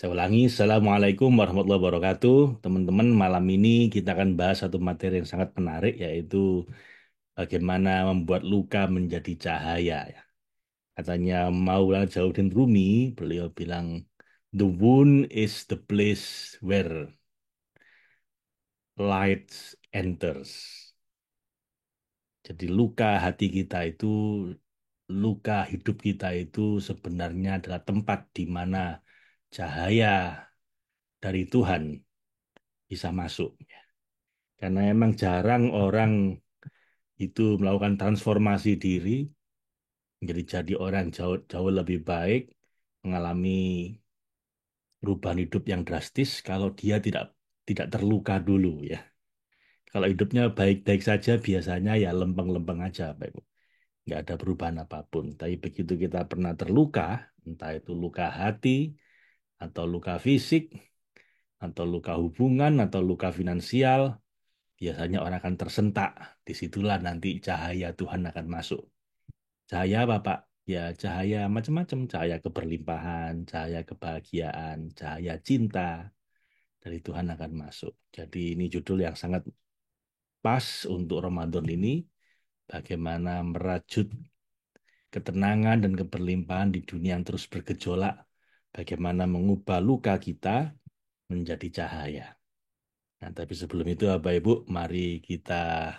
Saya ulangi, Assalamualaikum warahmatullahi wabarakatuh. Teman-teman, malam ini kita akan bahas satu materi yang sangat menarik, yaitu bagaimana membuat luka menjadi cahaya. Ya. Katanya Maulana Jalaluddin Rumi, beliau bilang, the wound is the place where light enters. Jadi luka hati kita itu, luka hidup kita itu sebenarnya adalah tempat di mana cahaya dari Tuhan bisa masuk. Karena emang jarang orang itu melakukan transformasi diri jadi orang jauh jauh lebih baik, mengalami perubahan hidup yang drastis kalau dia tidak terluka dulu ya. Kalau hidupnya baik-baik saja biasanya ya lempeng-lempeng aja, Pak Ibu. Nggak ada perubahan apapun. Tapi begitu kita pernah terluka, entah itu luka hati atau luka fisik atau luka hubungan atau luka finansial, biasanya orang akan tersentak. Disitulah nanti cahaya Tuhan akan masuk. Cahaya apa, Pak? Ya, cahaya macam-macam. Cahaya keberlimpahan, cahaya kebahagiaan, cahaya cinta dari Tuhan akan masuk. Jadi ini judul yang sangat pas untuk Ramadan ini. Bagaimana merajut ketenangan dan keberlimpahan di dunia yang terus bergejolak. Bagaimana mengubah luka kita menjadi cahaya. Nah, tapi sebelum itu, Bapak Ibu, mari kita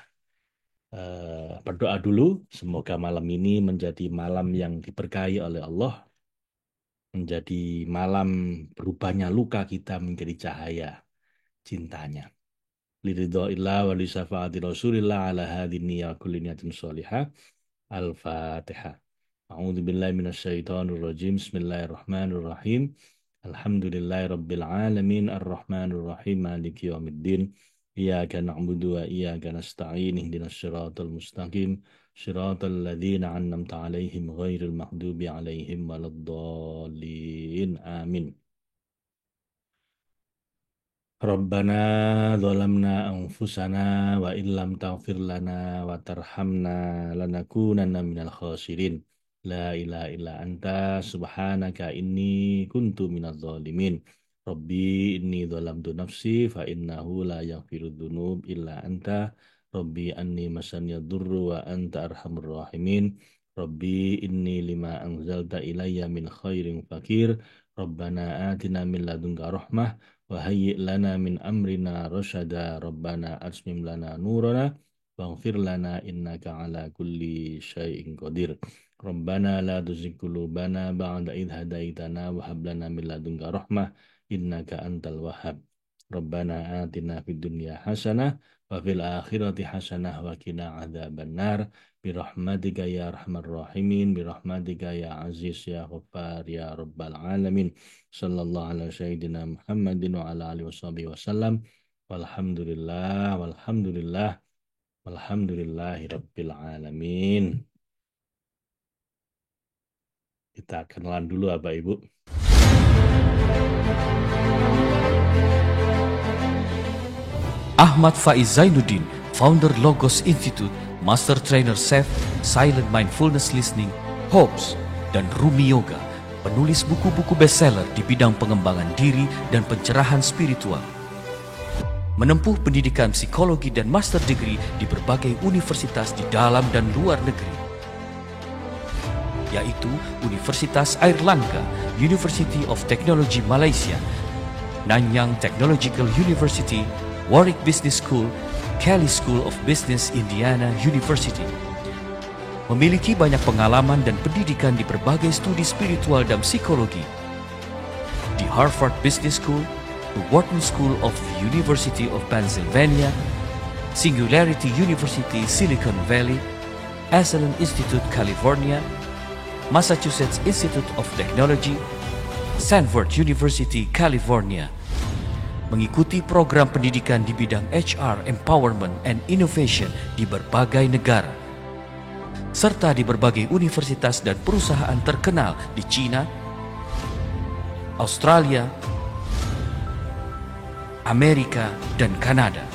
berdoa dulu. Semoga malam ini menjadi malam yang diberkahi oleh Allah, menjadi malam berubahnya luka kita menjadi cahaya cintanya. Liridhoillah wa li syafaati Rasulillah ala hadin niyya kulli niyatin sholihah. Al-Fatihah. A'udzu billahi minasyaitonir rajim. Bismillahirrahmanirrahim. Alhamdulillahi rabbil alamin arrahmanir rahim maliki yaumiddin. Iyyaka na'budu wa iyyaka nasta'in ihdinas siratal mustaqim siratal ladzina an'amta 'alaihim ghairil maghdubi 'alaihim waladdallin. Amin. Rabbana zalamna anfusana wa illam taghfir lana wa tarhamna lanakunanna minal khasirin. La ilaha illa anta subhanaka inni kuntu minadz zalimin. Rabbi inni zalamtu nafsi fa innahu la yaghfiru dzunub illa anta. Rabbi anni masaniyad durru wa anta arhamur rahimin. Rabbi inni lima anzalta ilayya min khairin fakir. Rabbana atina min ladunka rahmah وهيئ لنا من أمرنا رشدا ربنا أتمم لنا نورنا واغفر لنا إنك على كل شيء قدير ربنا لا تزغ قلوبنا بعد إذ هديتنا وهب لنا من لدنك رحمة إنك أنت الوهاب ربنا آتنا في الدنيا حسنة وفي الآخرة حسنة وقنا عذاب النار برحمتك يا أرحم الراحمين برحمتك يا عزيز يا غفار يا رب العالمين Sallallahu ala sayyidina Muhammadin wa ala alihi wasallam. Walhamdulillahi rabbil alamin. Kita kenalan dulu Bapak Ibu. Ahmad Faiz Zainuddin, founder Logos Institute, Master Trainer SEF, Silent Mindfulness Listening, Hopes, dan Rumi Yoga, penulis buku-buku bestseller di bidang pengembangan diri dan pencerahan spiritual. Menempuh pendidikan psikologi dan master degree di berbagai universitas di dalam dan luar negeri, yaitu Universitas Airlangga, University of Technology Malaysia, Nanyang Technological University, Warwick Business School, Kelly School of Business Indiana University. Memiliki banyak pengalaman dan pendidikan di berbagai studi spiritual dan psikologi. Di Harvard Business School, the Wharton School of the University of Pennsylvania, Singularity University Silicon Valley, Esalen Institute California, Massachusetts Institute of Technology, Stanford University California. Mengikuti program pendidikan di bidang HR, Empowerment, and Innovation di berbagai negara, serta di berbagai universitas dan perusahaan terkenal di China, Australia, Amerika, dan Kanada.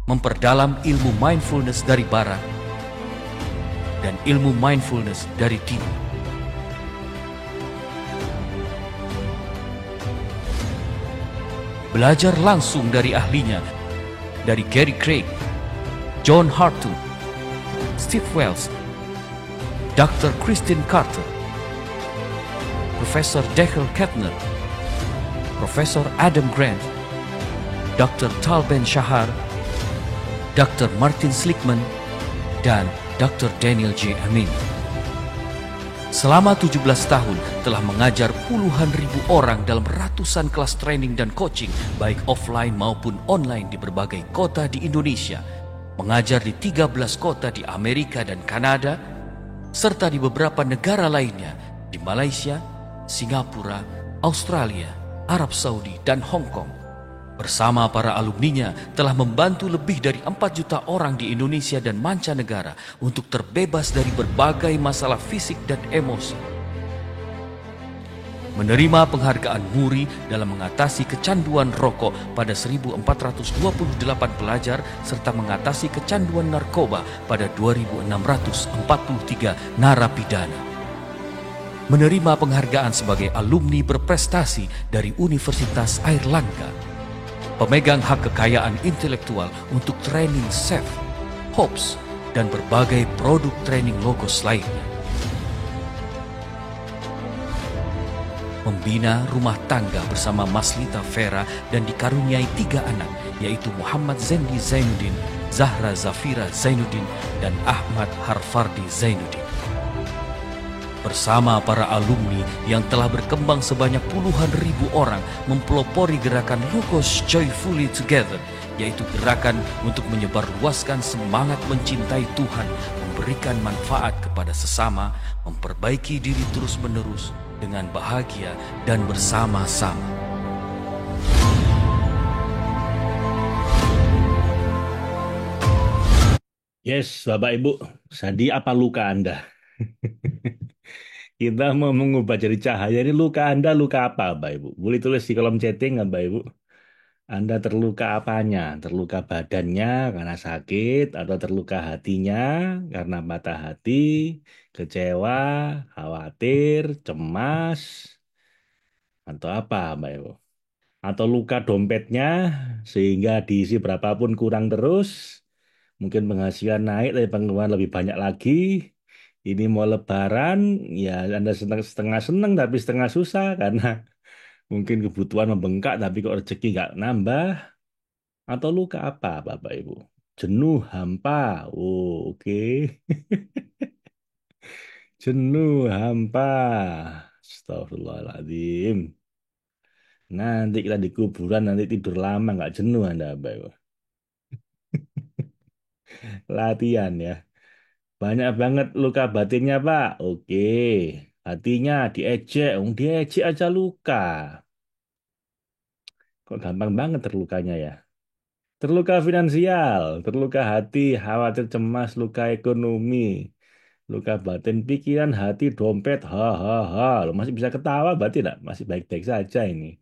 Memperdalam ilmu mindfulness dari barat dan ilmu mindfulness dari timur. Belajar langsung dari ahlinya, dari Gary Craig, John Hartung, Steve Wells, Dr. Christine Carter, Profesor Dechel Kettner, Profesor Adam Grant, Dr. Tal Ben Shahar, Dr. Martin Slickman, dan Dr. Daniel J. Amin. Selama 17 tahun telah mengajar puluhan ribu orang dalam ratusan kelas training dan coaching baik offline maupun online di berbagai kota di Indonesia, mengajar di 13 kota di Amerika dan Kanada, serta di beberapa negara lainnya di Malaysia, Singapura, Australia, Arab Saudi, dan Hong Kong. Bersama para alumninya telah membantu lebih dari 4 juta orang di Indonesia dan mancanegara untuk terbebas dari berbagai masalah fisik dan emosi. Menerima penghargaan Muri dalam mengatasi kecanduan rokok pada 1428 pelajar serta mengatasi kecanduan narkoba pada 2643 narapidana. Menerima penghargaan sebagai alumni berprestasi dari Universitas Airlangga. Pemegang hak kekayaan intelektual untuk training SEF, HOPS, dan berbagai produk training logos lainnya. Membina rumah tangga bersama Maslita Vera dan dikaruniai 3 anak, yaitu Muhammad Zendi Zainuddin, Zahra Zafira Zainuddin, dan Ahmad Harfardi Zainuddin. Bersama para alumni yang telah berkembang sebanyak puluhan ribu orang mempelopori gerakan Logos Joyfully Together, yaitu gerakan untuk menyebarluaskan semangat mencintai Tuhan, memberikan manfaat kepada sesama, memperbaiki diri terus-menerus dengan bahagia dan bersama-sama. Yes, Bapak Ibu, jadi apa luka Anda? Kita mau mengubah jadi cahaya. Ini luka Anda luka apa, Bapak Ibu? Boleh tulis di kolom chatting, Bapak Ibu. Anda terluka apanya? Terluka badannya karena sakit, atau terluka hatinya karena patah hati, kecewa, khawatir, cemas, atau apa, Bapak Ibu? Atau luka dompetnya sehingga diisi berapapun kurang terus, mungkin penghasilan naik tapi pengeluaran lebih banyak lagi. Ini mau lebaran, ya Anda setengah seneng tapi setengah susah karena mungkin kebutuhan membengkak tapi kok rezeki nggak nambah. Atau luka apa, Bapak Ibu? Jenuh, hampa. Oh, oke. Jenuh, hampa. Astagfirullahaladzim. Nanti kita di kuburan, nanti tidur lama, nggak jenuh Anda, Bapak Ibu. Latihan ya. Banyak banget luka batinnya, Pak. Oke. Hatinya diejek. Diejek aja luka. Kok gampang banget terlukanya ya? Terluka finansial, terluka hati, khawatir cemas, luka ekonomi, luka batin pikiran, hati, dompet, ha. Lo masih bisa ketawa berarti enggak? Masih baik-baik saja ini.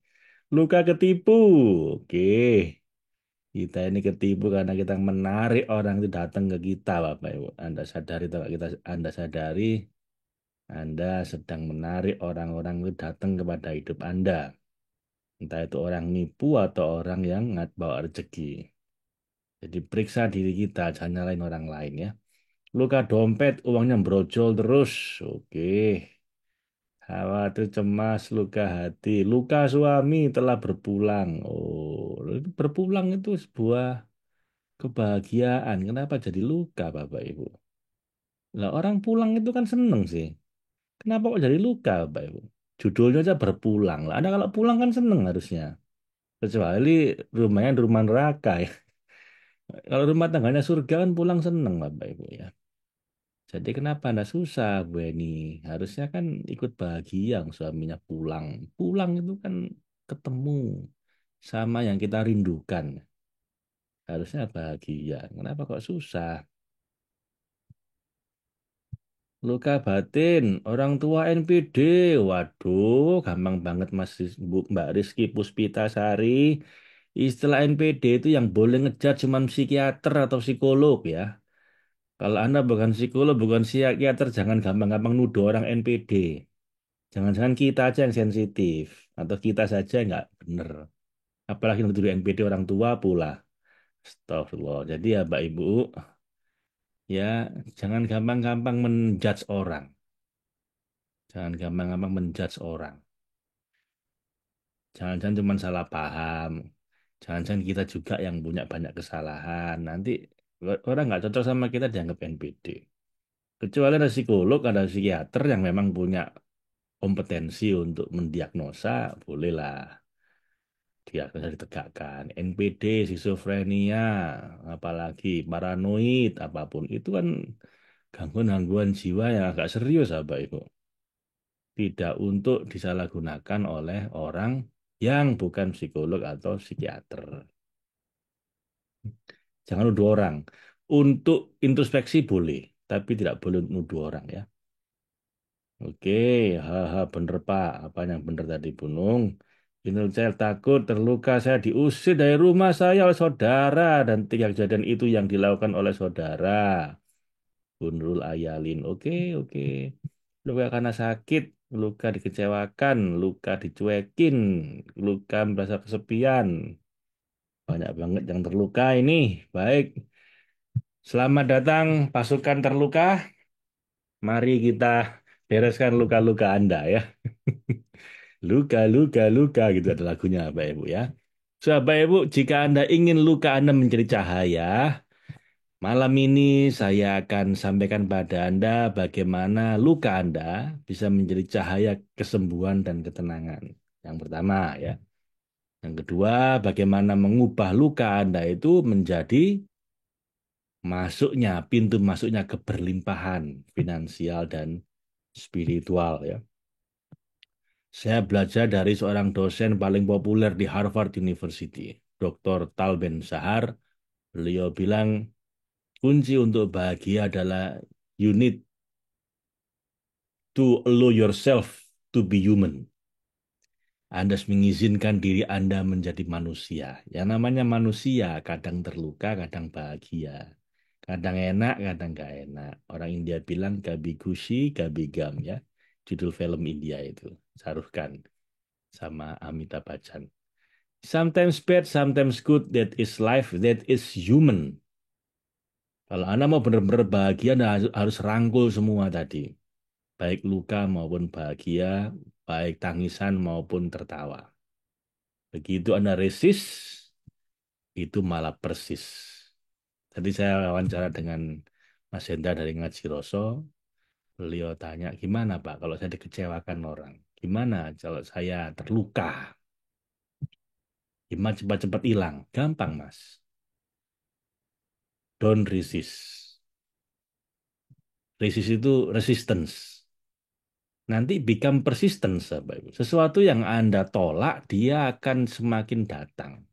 Luka ketipu. Oke. Kita ini ketipu karena kita menarik orang itu datang ke kita, Bapak Ibu. Anda sadari atau nggak Anda sadari Anda sedang menarik orang-orang itu datang kepada hidup Anda. Entah itu orang nipu atau orang yang bawa rezeki. Jadi periksa diri kita, jangan nyalain orang lain ya. Luka dompet, uangnya brojol terus. Oke. Khawatir, cemas, luka hati. Luka suami telah berpulang. Oh, berpulang itu sebuah kebahagiaan. Kenapa jadi luka, Bapak Ibu? Lah orang pulang itu kan seneng sih. Kenapa kok jadi luka, Bapak Ibu? Judulnya aja berpulang. Lah, Anda kalau pulang kan seneng harusnya. Kecuali rumahnya di rumah neraka ya. Kalau rumah tangganya surga kan pulang seneng, Bapak Ibu ya. Jadi kenapa Anda susah, Bu Eni? Harusnya kan ikut bahagia yang suaminya pulang. Pulang itu kan ketemu sama yang kita rindukan. Harusnya bahagia. Kenapa kok susah? Luka batin, orang tua NPD. Waduh, gampang banget Mas Mbak Rizky Puspitasari. Istilah NPD itu yang boleh ngejar cuma psikiater atau psikolog ya. Kalau Anda bukan psikolog, bukan psikiater, jangan gampang-gampang nuduh orang NPD. Jangan-jangan kita aja yang sensitif. Atau kita saja nggak bener. Apalagi dulu NPD orang tua pula. Astagfirullah. Jadi ya Mbak Ibu, ya jangan gampang-gampang menjudge orang. Jangan gampang-gampang menjudge orang. Jangan-jangan cuma salah paham. Jangan-jangan kita juga yang punya banyak kesalahan. Nanti orang nggak cocok sama kita dianggap NPD. Kecuali ada psikolog, ada psikiater yang memang punya kompetensi untuk mendiagnosa, bolehlah diagnosa ditegakkan. NPD, skizofrenia, apalagi paranoid, apapun itu kan gangguan-gangguan jiwa yang agak serius, apa Ibu. Tidak untuk disalahgunakan oleh orang yang bukan psikolog atau psikiater. Jangan nuduh orang. Untuk introspeksi boleh, tapi tidak boleh nuduh orang ya. Oke, haha bener Pak. Apa yang bener tadi Bunung? Ini saya takut terluka, saya diusir dari rumah saya oleh saudara dan tiga kejadian itu yang dilakukan oleh saudara. Bunrul Ayalin. Oke, oke. Luka karena sakit, luka dikecewakan, luka dicuekin, luka merasa kesepian. Banyak banget yang terluka ini. Baik, selamat datang pasukan terluka. Mari kita bereskan luka-luka Anda ya. Luka, luka, luka gitu ada lagunya Bapak Ibu ya. So, Bapak Ibu, jika Anda ingin luka Anda menjadi cahaya, malam ini saya akan sampaikan pada Anda bagaimana luka Anda bisa menjadi cahaya kesembuhan dan ketenangan. Yang pertama ya. Yang kedua, bagaimana mengubah luka Anda itu menjadi pintu masuknya keberlimpahan finansial dan spiritual ya. Saya belajar dari seorang dosen paling populer di Harvard University, Dr. Tal Ben Shahar. Beliau bilang, kunci untuk bahagia adalah you need to allow yourself to be human. Anda harus mengizinkan diri Anda menjadi manusia. Yang namanya manusia kadang terluka, kadang bahagia. Kadang enak, kadang gak enak. Orang India bilang gabi gushi, gabi gam ya. Judul film India itu. Shahrukh Khan sama Amitabh Bachchan. Sometimes bad, sometimes good. That is life, that is human. Kalau Anda mau benar-benar bahagia, Anda harus rangkul semua tadi. Baik luka maupun bahagia, baik tangisan maupun tertawa. Begitu Anda resist, itu malah persis. Tadi saya wawancara dengan Mas Hendra dari Ngaji Roso, beliau tanya, gimana Pak kalau saya dikecewakan orang? Gimana kalau saya terluka? Gimana cepat-cepat hilang? Gampang Mas. Don't resist. Resist itu resistance. Nanti become persistence, Bapak Ibu. Sesuatu yang Anda tolak, dia akan semakin datang.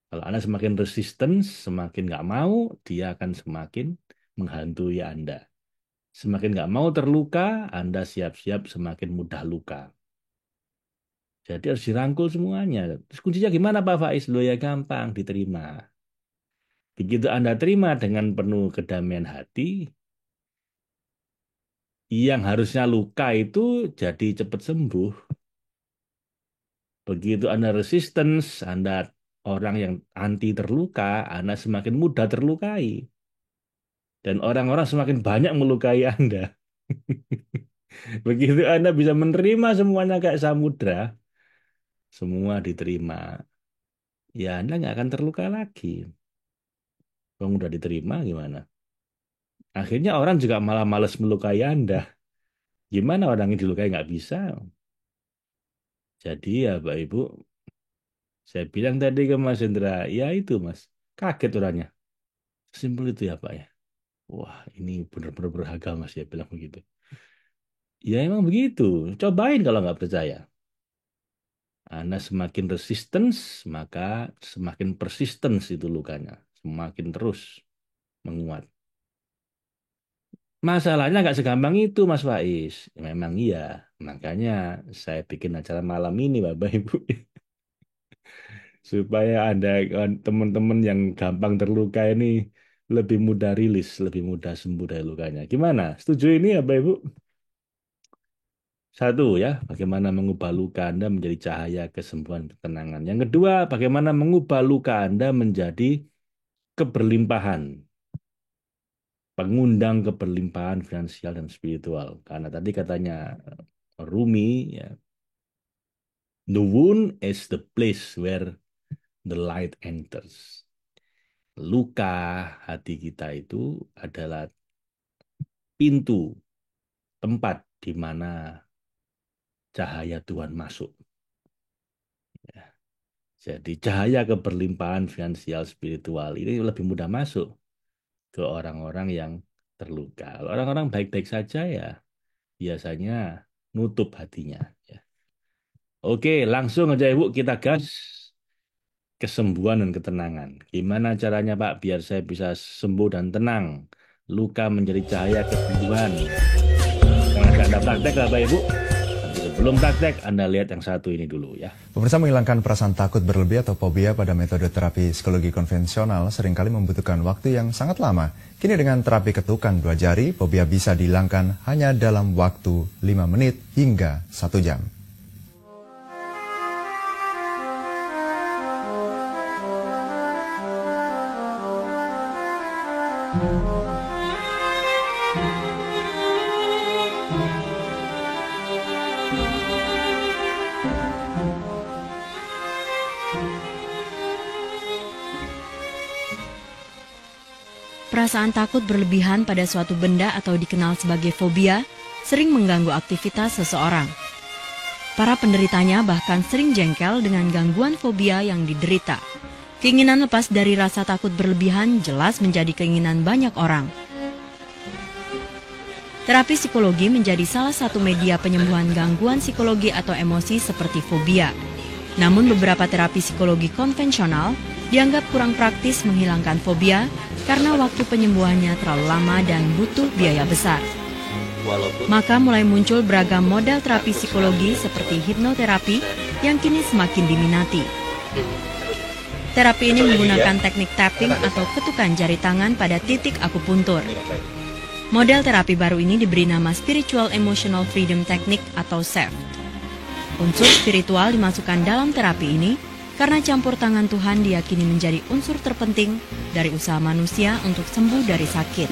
Kalau Anda semakin resistance, semakin nggak mau, dia akan semakin menghantui Anda. Semakin nggak mau terluka, Anda siap-siap semakin mudah luka. Jadi harus dirangkul semuanya. Terus kuncinya gimana Pak Faiz? Loh ya gampang, diterima. Begitu Anda terima dengan penuh kedamaian hati, yang harusnya luka itu jadi cepat sembuh. Begitu Anda resistance, Anda orang yang anti terluka, Anda semakin mudah terlukai. Dan orang-orang semakin banyak melukai Anda. Begitu Anda bisa menerima semuanya kayak samudra, semua diterima, ya Anda nggak akan terluka lagi. Kalau udah diterima gimana? Akhirnya orang juga malah males melukai Anda. Gimana orang yang dilukai nggak bisa? Jadi ya Pak Ibu, saya bilang tadi ke Mas Hendra, ya itu Mas, kaget orangnya. Simpel itu ya Pak ya. Wah ini benar-benar berharga Mas ya bilang begitu. Ya emang begitu. Cobain kalau nggak percaya. Anda semakin resistance, maka semakin persistence itu lukanya. Semakin terus menguat. Masalahnya nggak segampang itu, Mas Faiz. Memang iya. Makanya saya bikin acara malam ini, Bapak Ibu. Supaya Anda, teman-teman yang gampang terluka ini lebih mudah rilis, lebih mudah sembuh dari lukanya. Gimana? Setuju ini ya, Bapak Ibu? Satu ya, bagaimana mengubah luka Anda menjadi cahaya kesembuhan ketenangan. Yang kedua, bagaimana mengubah luka Anda menjadi keberlimpahan, pengundang keberlimpahan finansial dan spiritual. Karena tadi katanya Rumi, ya, the wound is the place where the light enters. Luka hati kita itu adalah pintu, tempat di mana cahaya Tuhan masuk. Ya. Jadi cahaya keberlimpahan finansial spiritual ini lebih mudah masuk ke orang-orang yang terluka. Kalau orang-orang baik-baik saja ya biasanya nutup hatinya. Ya. Oke, langsung aja Ibu kita gas kesembuhan dan ketenangan. Gimana caranya Pak biar saya bisa sembuh dan tenang? Luka menjadi cahaya kesembuhan. Yang akan Anda praktek Bapak Ibu. Tapi sebelum praktek, Anda lihat yang satu ini dulu ya. Pemirsa, menghilangkan perasaan takut berlebih atau fobia pada metode terapi psikologi konvensional seringkali membutuhkan waktu yang sangat lama. Kini dengan terapi ketukan 2 jari, fobia bisa dihilangkan hanya dalam waktu 5 menit hingga 1 jam. Perasaan takut berlebihan pada suatu benda atau dikenal sebagai fobia sering mengganggu aktivitas seseorang. Para penderitanya bahkan sering jengkel dengan gangguan fobia yang diderita. Keinginan lepas dari rasa takut berlebihan jelas menjadi keinginan banyak orang. Terapi psikologi menjadi salah satu media penyembuhan gangguan psikologi atau emosi seperti fobia. Namun beberapa terapi psikologi konvensional dianggap kurang praktis menghilangkan fobia karena waktu penyembuhannya terlalu lama dan butuh biaya besar. Maka mulai muncul beragam model terapi psikologi seperti hipnoterapi yang kini semakin diminati. Terapi ini menggunakan teknik tapping atau ketukan jari tangan pada titik akupuntur. Model terapi baru ini diberi nama Spiritual Emotional Freedom Technique atau SEF. Unsur spiritual dimasukkan dalam terapi ini karena campur tangan Tuhan diyakini menjadi unsur terpenting dari usaha manusia untuk sembuh dari sakit.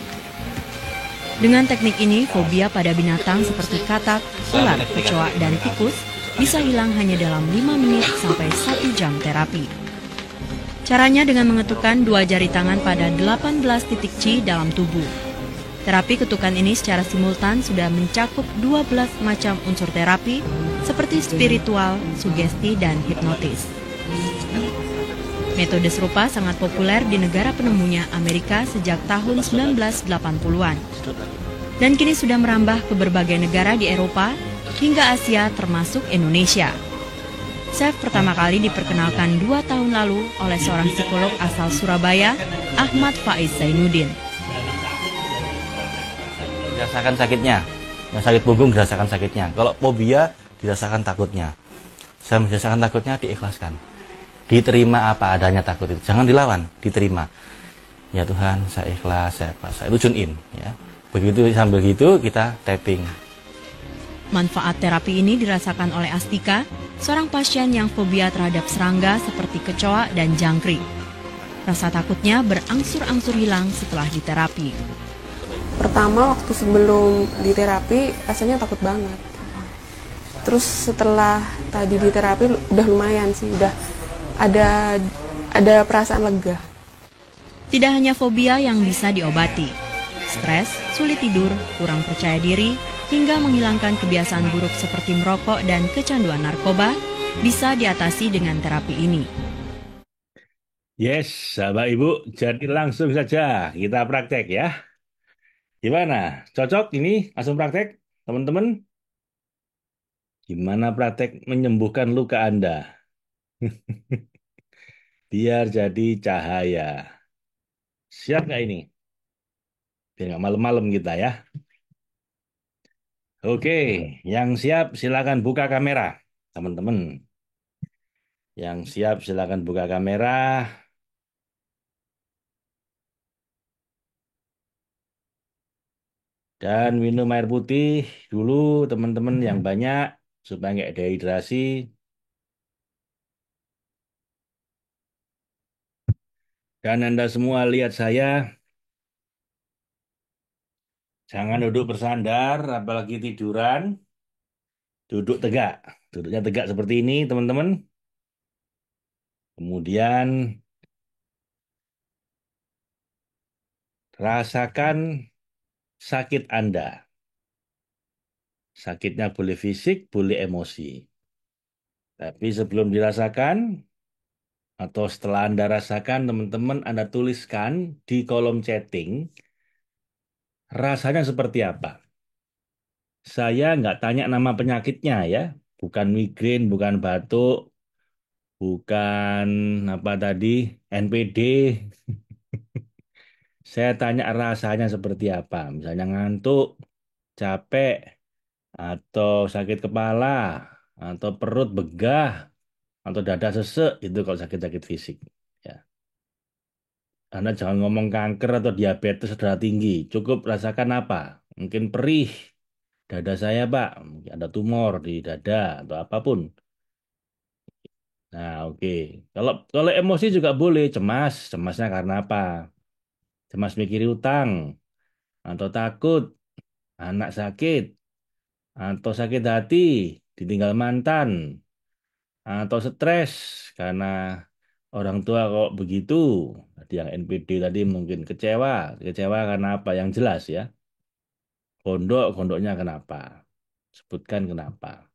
Dengan teknik ini, fobia pada binatang seperti katak, ular, kecoa, dan tikus bisa hilang hanya dalam 5 menit sampai 1 jam terapi. Caranya dengan mengetukkan 2 jari tangan pada 18 titik C dalam tubuh. Terapi ketukan ini secara simultan sudah mencakup 12 macam unsur terapi seperti spiritual, sugesti, dan hipnotis. Metode serupa sangat populer di negara penemunya Amerika sejak tahun 1980-an. Dan kini sudah merambah ke berbagai negara di Eropa hingga Asia termasuk Indonesia. SEF pertama kali diperkenalkan 2 tahun lalu oleh seorang psikolog asal Surabaya, Ahmad Faiz Zainuddin. Dirasakan sakitnya, yang sakit punggung dirasakan sakitnya. Kalau fobia dirasakan takutnya. Saya merasakan takutnya, diikhlaskan. Diterima apa adanya takut itu, jangan dilawan, diterima. Ya Tuhan, saya ikhlas, saya pasrah. Itu tune in, ya. Begitu sambil gitu kita tapping. Manfaat terapi ini dirasakan oleh Astika, seorang pasien yang fobia terhadap serangga seperti kecoa dan jangkrik. Rasa takutnya berangsur-angsur hilang setelah diterapi. Pertama waktu sebelum diterapi rasanya takut banget. Terus setelah tadi diterapi udah lumayan sih, udah ada perasaan lega. Tidak hanya fobia yang bisa diobati. Stres, sulit tidur, kurang percaya diri, hingga menghilangkan kebiasaan buruk seperti merokok dan kecanduan narkoba bisa diatasi dengan terapi ini. Yes, Bapak Ibu, jadi langsung saja kita praktek ya. Gimana? Cocok ini? Langsung praktek, teman-teman? Gimana praktek menyembuhkan luka Anda? Biar jadi cahaya. Siap nggak ini? Biar nggak malam-malam kita ya. Oke, yang siap silakan buka kamera, teman-teman. Yang siap silakan buka kamera. Dan minum air putih dulu teman-teman yang banyak supaya nggak dehidrasi. Dan Anda semua lihat saya, jangan duduk bersandar, apalagi tiduran. Duduk tegak. Duduknya tegak seperti ini, teman-teman. Kemudian rasakan sakit Anda. Sakitnya boleh fisik, boleh emosi. Tapi sebelum dirasakan, atau setelah Anda rasakan, teman-teman Anda tuliskan di kolom chatting, rasanya seperti apa. Saya nggak tanya nama penyakitnya ya. Bukan migrain, bukan batuk, bukan apa tadi, NPD. Saya tanya rasanya seperti apa. Misalnya ngantuk, capek, atau sakit kepala, atau perut begah, atau dada sesek, itu kalau sakit-sakit fisik. Ya. Anda jangan ngomong kanker atau diabetes darah tinggi. Cukup rasakan apa? Mungkin perih, dada saya Pak, mungkin ada tumor di dada atau apapun. Nah, oke. Kalau kalau emosi juga boleh, cemas. Cemasnya karena apa? Cemas mikir utang, atau takut, anak sakit, atau sakit hati, ditinggal mantan, atau stres karena orang tua kok begitu. Tadi yang NPD tadi mungkin kecewa. Kecewa karena apa? Yang jelas ya. Kondoknya kenapa? Sebutkan kenapa.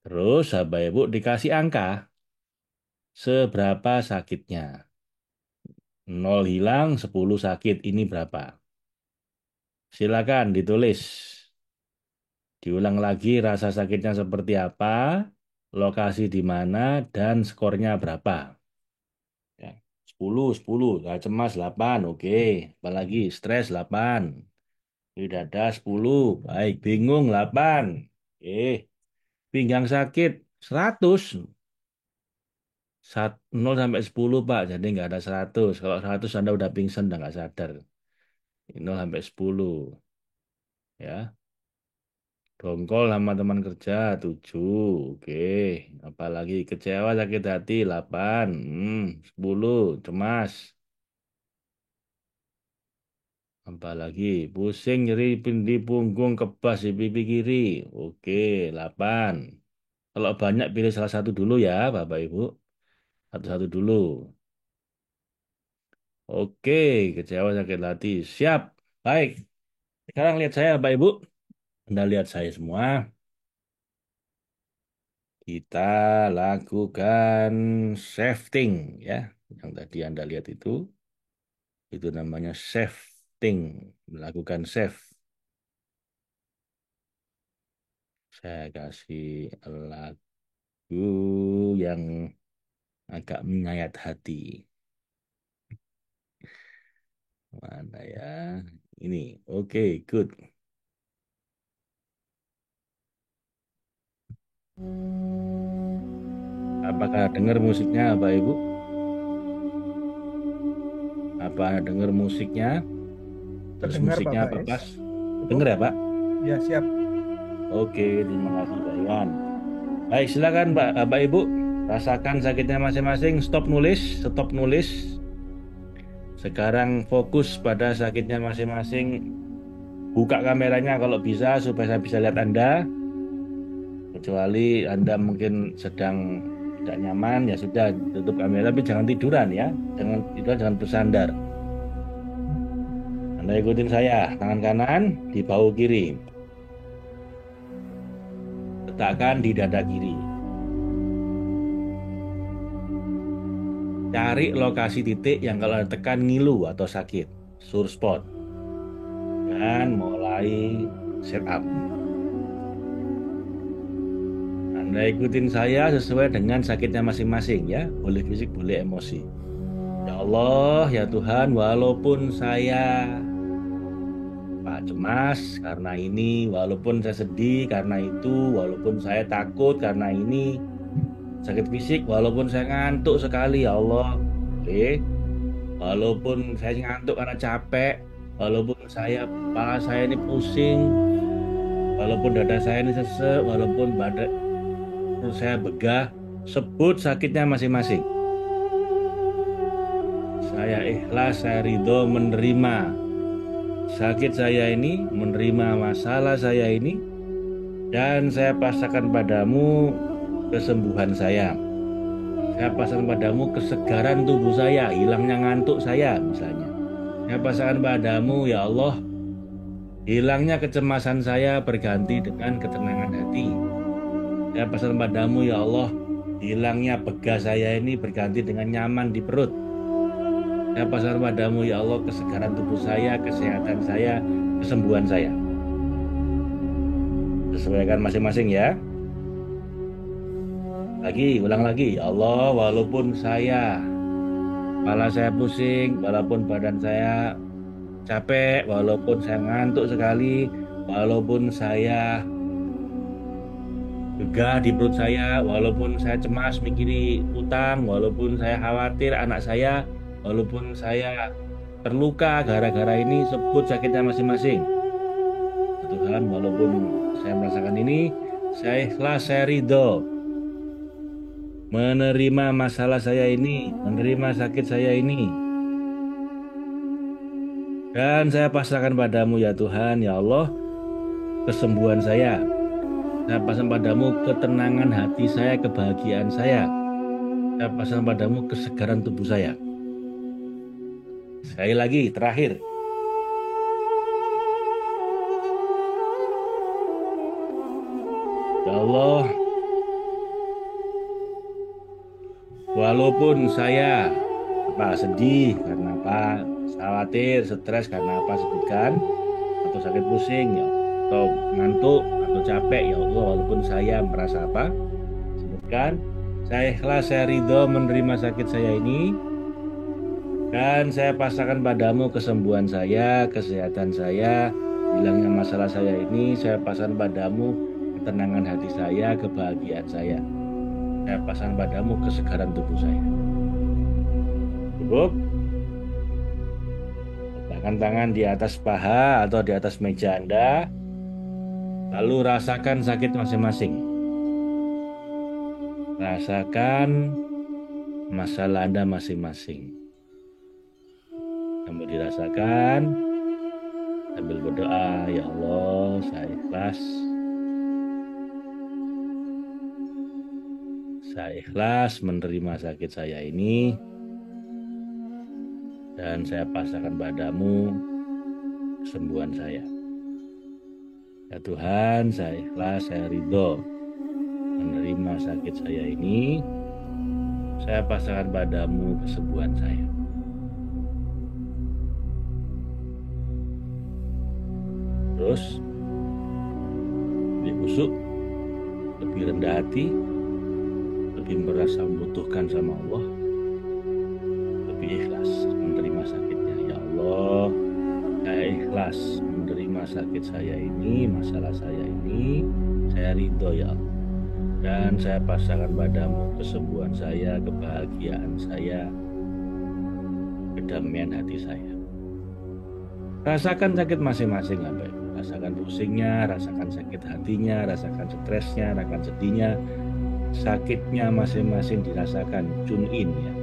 Terus Bapak Ibu dikasih angka seberapa sakitnya. 0 hilang, 10 sakit. Ini berapa? Silakan ditulis. Diulang lagi rasa sakitnya seperti apa, lokasi di mana, dan skornya berapa. Ya. 10. Nah, cemas 8, oke. Apalagi stres 8. Di dada 10. Baik, bingung 8. Oke. Pinggang sakit 100. 0 sampai 10 Pak, jadi nggak ada 100. Kalau 100 Anda udah pingsan, udah nggak sadar. 0 sampai 10. Ya. Dongkol sama teman kerja 7. Oke. Apalagi kecewa sakit hati 8. 10. Cemas. Apalagi pusing nyeri di punggung kebas di pipi kiri. Oke, 8. Kalau banyak pilih salah satu dulu ya, Bapak Ibu. Satu-satu dulu. Oke, kecewa sakit hati. Siap. Baik. Sekarang lihat saya, Bapak Ibu. Anda lihat saya semua. Kita lakukan shifting ya. Yang tadi Anda lihat itu namanya shifting, melakukan shift. Saya kasih lagu yang agak menyayat hati. Mana ya? Ini. Oke, good. Apakah dengar musiknya, Bapak Ibu? Apa dengar musiknya? Terus Terdengar, musiknya Bapak apa Es. pas? Cukup? Dengar ya, Pak? Ya, siap. Oke, terima kasih, Pak Iwan. Baik, silakan, Bapak Ibu. Rasakan sakitnya masing-masing. Stop nulis, stop nulis. Sekarang fokus pada sakitnya masing-masing. Buka kameranya kalau bisa supaya saya bisa lihat Anda. Kecuali Anda mungkin sedang tidak nyaman, ya sudah tutup kamera, tapi jangan tiduran ya. Jangan tiduran, jangan bersandar. Anda ikutin saya, tangan kanan di bahu kiri. Letakkan di dada kiri. Cari lokasi titik yang kalau Anda tekan ngilu atau sakit, sore spot. Dan mulai set up. Anda ikutin saya sesuai dengan sakitnya masing-masing ya. Boleh fisik, boleh emosi. Ya Allah, ya Tuhan, walaupun saya Pak cemas karena ini, walaupun saya sedih karena itu, walaupun saya takut karena ini, sakit fisik, walaupun saya ngantuk sekali, ya Allah. Oke. Walaupun saya ngantuk karena capek, walaupun kepala saya ini pusing, walaupun dada saya ini sesek, walaupun perut saya begah, sebut sakitnya masing-masing. Saya ikhlas, saya ridho menerima sakit saya ini, menerima masalah saya ini, dan saya pasrahkan padamu kesembuhan saya. Saya pasrahkan padamu kesegaran tubuh saya, hilangnya ngantuk saya misalnya. Saya pasrahkan padamu, ya Allah, hilangnya kecemasan saya berganti dengan ketenangan hati. Saya pasrahkan padamu, ya Allah, hilangnya begah saya ini berganti dengan nyaman di perut. Saya pasrahkan padamu, ya Allah, kesegaran tubuh saya, kesehatan saya, kesembuhan saya. Sesuaikan masing-masing ya. Ulang lagi, ya Allah, walaupun kepala saya pusing, walaupun badan saya capek, walaupun saya ngantuk sekali, walaupun saya gegah di perut saya, walaupun saya cemas mikiri utang, walaupun saya khawatir anak saya, walaupun saya terluka gara-gara ini, sebut sakitnya masing-masing. Tuhan, walaupun saya merasakan ini, saya ikhlas, saya ridho menerima masalah saya ini, menerima sakit saya ini. Dan saya pasrahkan padamu, ya Tuhan, ya Allah, kesembuhan saya. Saya pasrahkan padamu ketenangan hati saya, kebahagiaan saya. Saya pasrahkan padamu kesegaran tubuh saya. Sekali lagi, terakhir. Ya Allah, walaupun saya sedih karena apa, khawatir, stres karena apa, sebutkan, atau sakit pusing, ya, atau ngantuk, atau capek, ya Allah, walaupun saya merasa apa, sebutkan. Saya ikhlas, saya ridho menerima sakit saya ini, dan saya pasrahkan padamu kesembuhan saya, kesehatan saya, hilangnya masalah saya ini. Saya pasrahkan padamu ketenangan hati saya, kebahagiaan saya. Saya pasang padamu kesegaran tubuh saya. Cukup? Letakkan tangan di atas paha atau di atas meja Anda. Lalu rasakan sakit masing-masing. Rasakan masalah Anda masing-masing. Sambil dirasakan, sambil berdoa, ya Allah, saya ikhlas. Saya ikhlas menerima sakit saya ini, dan saya pasrahkan padamu kesembuhan saya. Ya Tuhan, saya ikhlas, saya ridho menerima sakit saya ini. Saya pasrahkan padamu kesembuhan saya. Terus lebih khusyuk, lebih rendah hati, lebih merasa membutuhkan sama Allah, lebih ikhlas menerima sakitnya. Ya Allah, saya ikhlas menerima sakit saya ini, masalah saya ini. Saya ridho, ya Allah, dan saya pasrahkan padamu kesembuhan saya, kebahagiaan saya, kedamaian hati saya. Rasakan sakit masing-masing, Bapak. Rasakan pusingnya, rasakan sakit hatinya, rasakan stresnya, rasakan sedihnya. Sakitnya masing-masing dirasakan, tune in ya.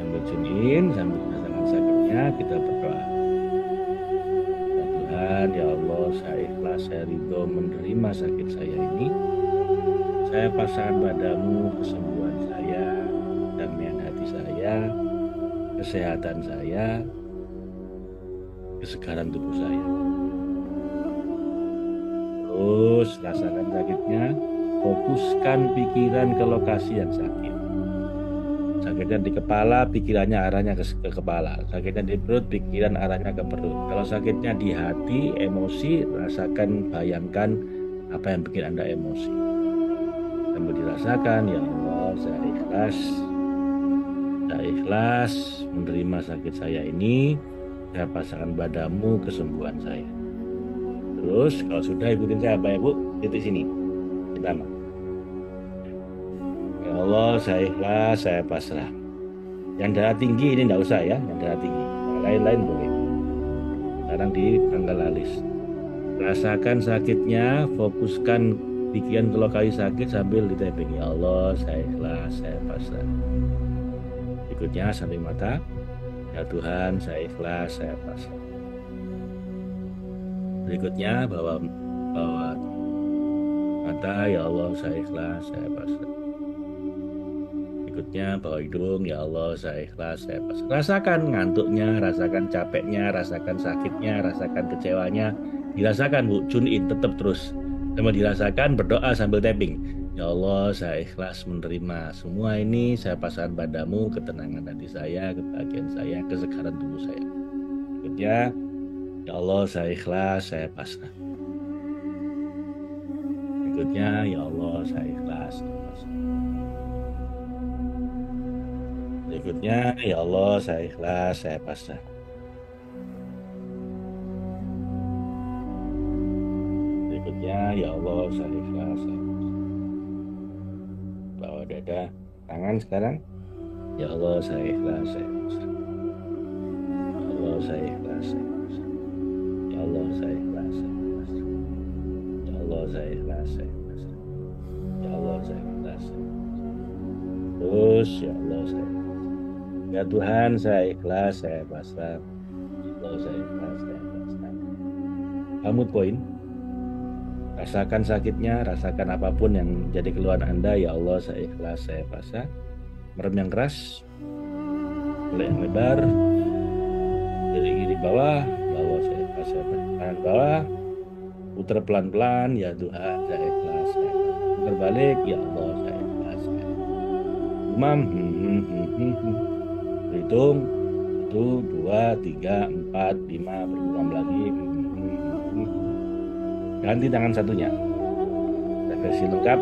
Sambil tune in, sambil merasakan sakitnya, kita berdoa. Ya Tuhan, ya Allah, saya ikhlas, saya ridho menerima sakit saya ini. Saya pasrahkan padamu kesembuhan saya, kedamaian hati saya, kesehatan saya, kesegaran tubuh saya. Terus rasakan sakitnya. Fokuskan pikiran ke lokasi yang sakit. Sakitnya di kepala, pikirannya arahnya ke kepala. Sakitnya di perut, pikiran arahnya ke perut. Kalau sakitnya di hati, emosi, rasakan, bayangkan apa yang bikin Anda emosi. Sambil dirasakan, ya Allah, saya ikhlas menerima sakit saya ini. Saya pasrahkan padamu kesembuhan saya. Terus kalau sudah, ikutin saya, Bapak Ibu, titik sini. Pertama, ya Allah, saya ikhlas, saya pasrah. Yang darah tinggi ini enggak usah ya, yang darah tinggi. Yang lain-lain boleh. sekarang di pangkal alis. Rasakan sakitnya, fokuskan pikiran ke lokasi sakit sambil di tapping. Ya Allah, saya ikhlas, saya pasrah. Berikutnya sampai mata. Ya Tuhan, saya ikhlas, saya pasrah. Berikutnya bawa mata. Ya Allah, saya ikhlas, saya pasrah. Berikutnya bawa hidung. Ya Allah, saya ikhlas, saya pasrah. Rasakan ngantuknya, rasakan capeknya, rasakan sakitnya, rasakan kecewanya. Dirasakan Bu, tune in tetap terus. Sama dirasakan, berdoa sambil tapping. Ya Allah, saya ikhlas menerima semua ini. Saya pasrahkan padamu, ketenangan hati saya, kebahagiaan saya, kesegaran tubuh saya. Berikutnya, ya Allah, saya ikhlas, saya pasrah. Berikutnya, ya Allah, saya ikhlas, saya pasrah. Berikutnya, ya Allah, saya ikhlas, saya pasrah. Berikutnya, ya Allah, saya ikhlas, saya pasrah. Bawa dada, tangan sekarang. Ya Allah, saya ikhlas, saya pasrah. Ya Allah, saya ikhlas, saya pasrah. Ya Allah, saya ikhlas, saya pasrah. Ya Allah, saya ikhlas, saya pasrah. Ya Allah, saya ikhlas, saya pasrah. Terus, ya Allah, saya ikhlas. Ya Tuhan, saya ikhlas, saya pasrah. Ya Allah, saya ikhlas, saya pasrah. Kamu poin. Rasakan sakitnya, rasakan apapun yang jadi keluhan Anda. Ya Allah, saya ikhlas, saya pasrah. Merem yang keras, mulai yang lebar, dari di bawah, saya ikhlas, saya pasrah. Tangan bawah, putar pelan-pelan. Ya Tuhan, saya ikhlas, saya pasrah. Putar balik. Ya Allah, saya ikhlas, saya pasrah. Umam, berhitung. 1, 2, 3, 4, 5, berulang lagi. Ganti tangan satunya. Reversi lengkap.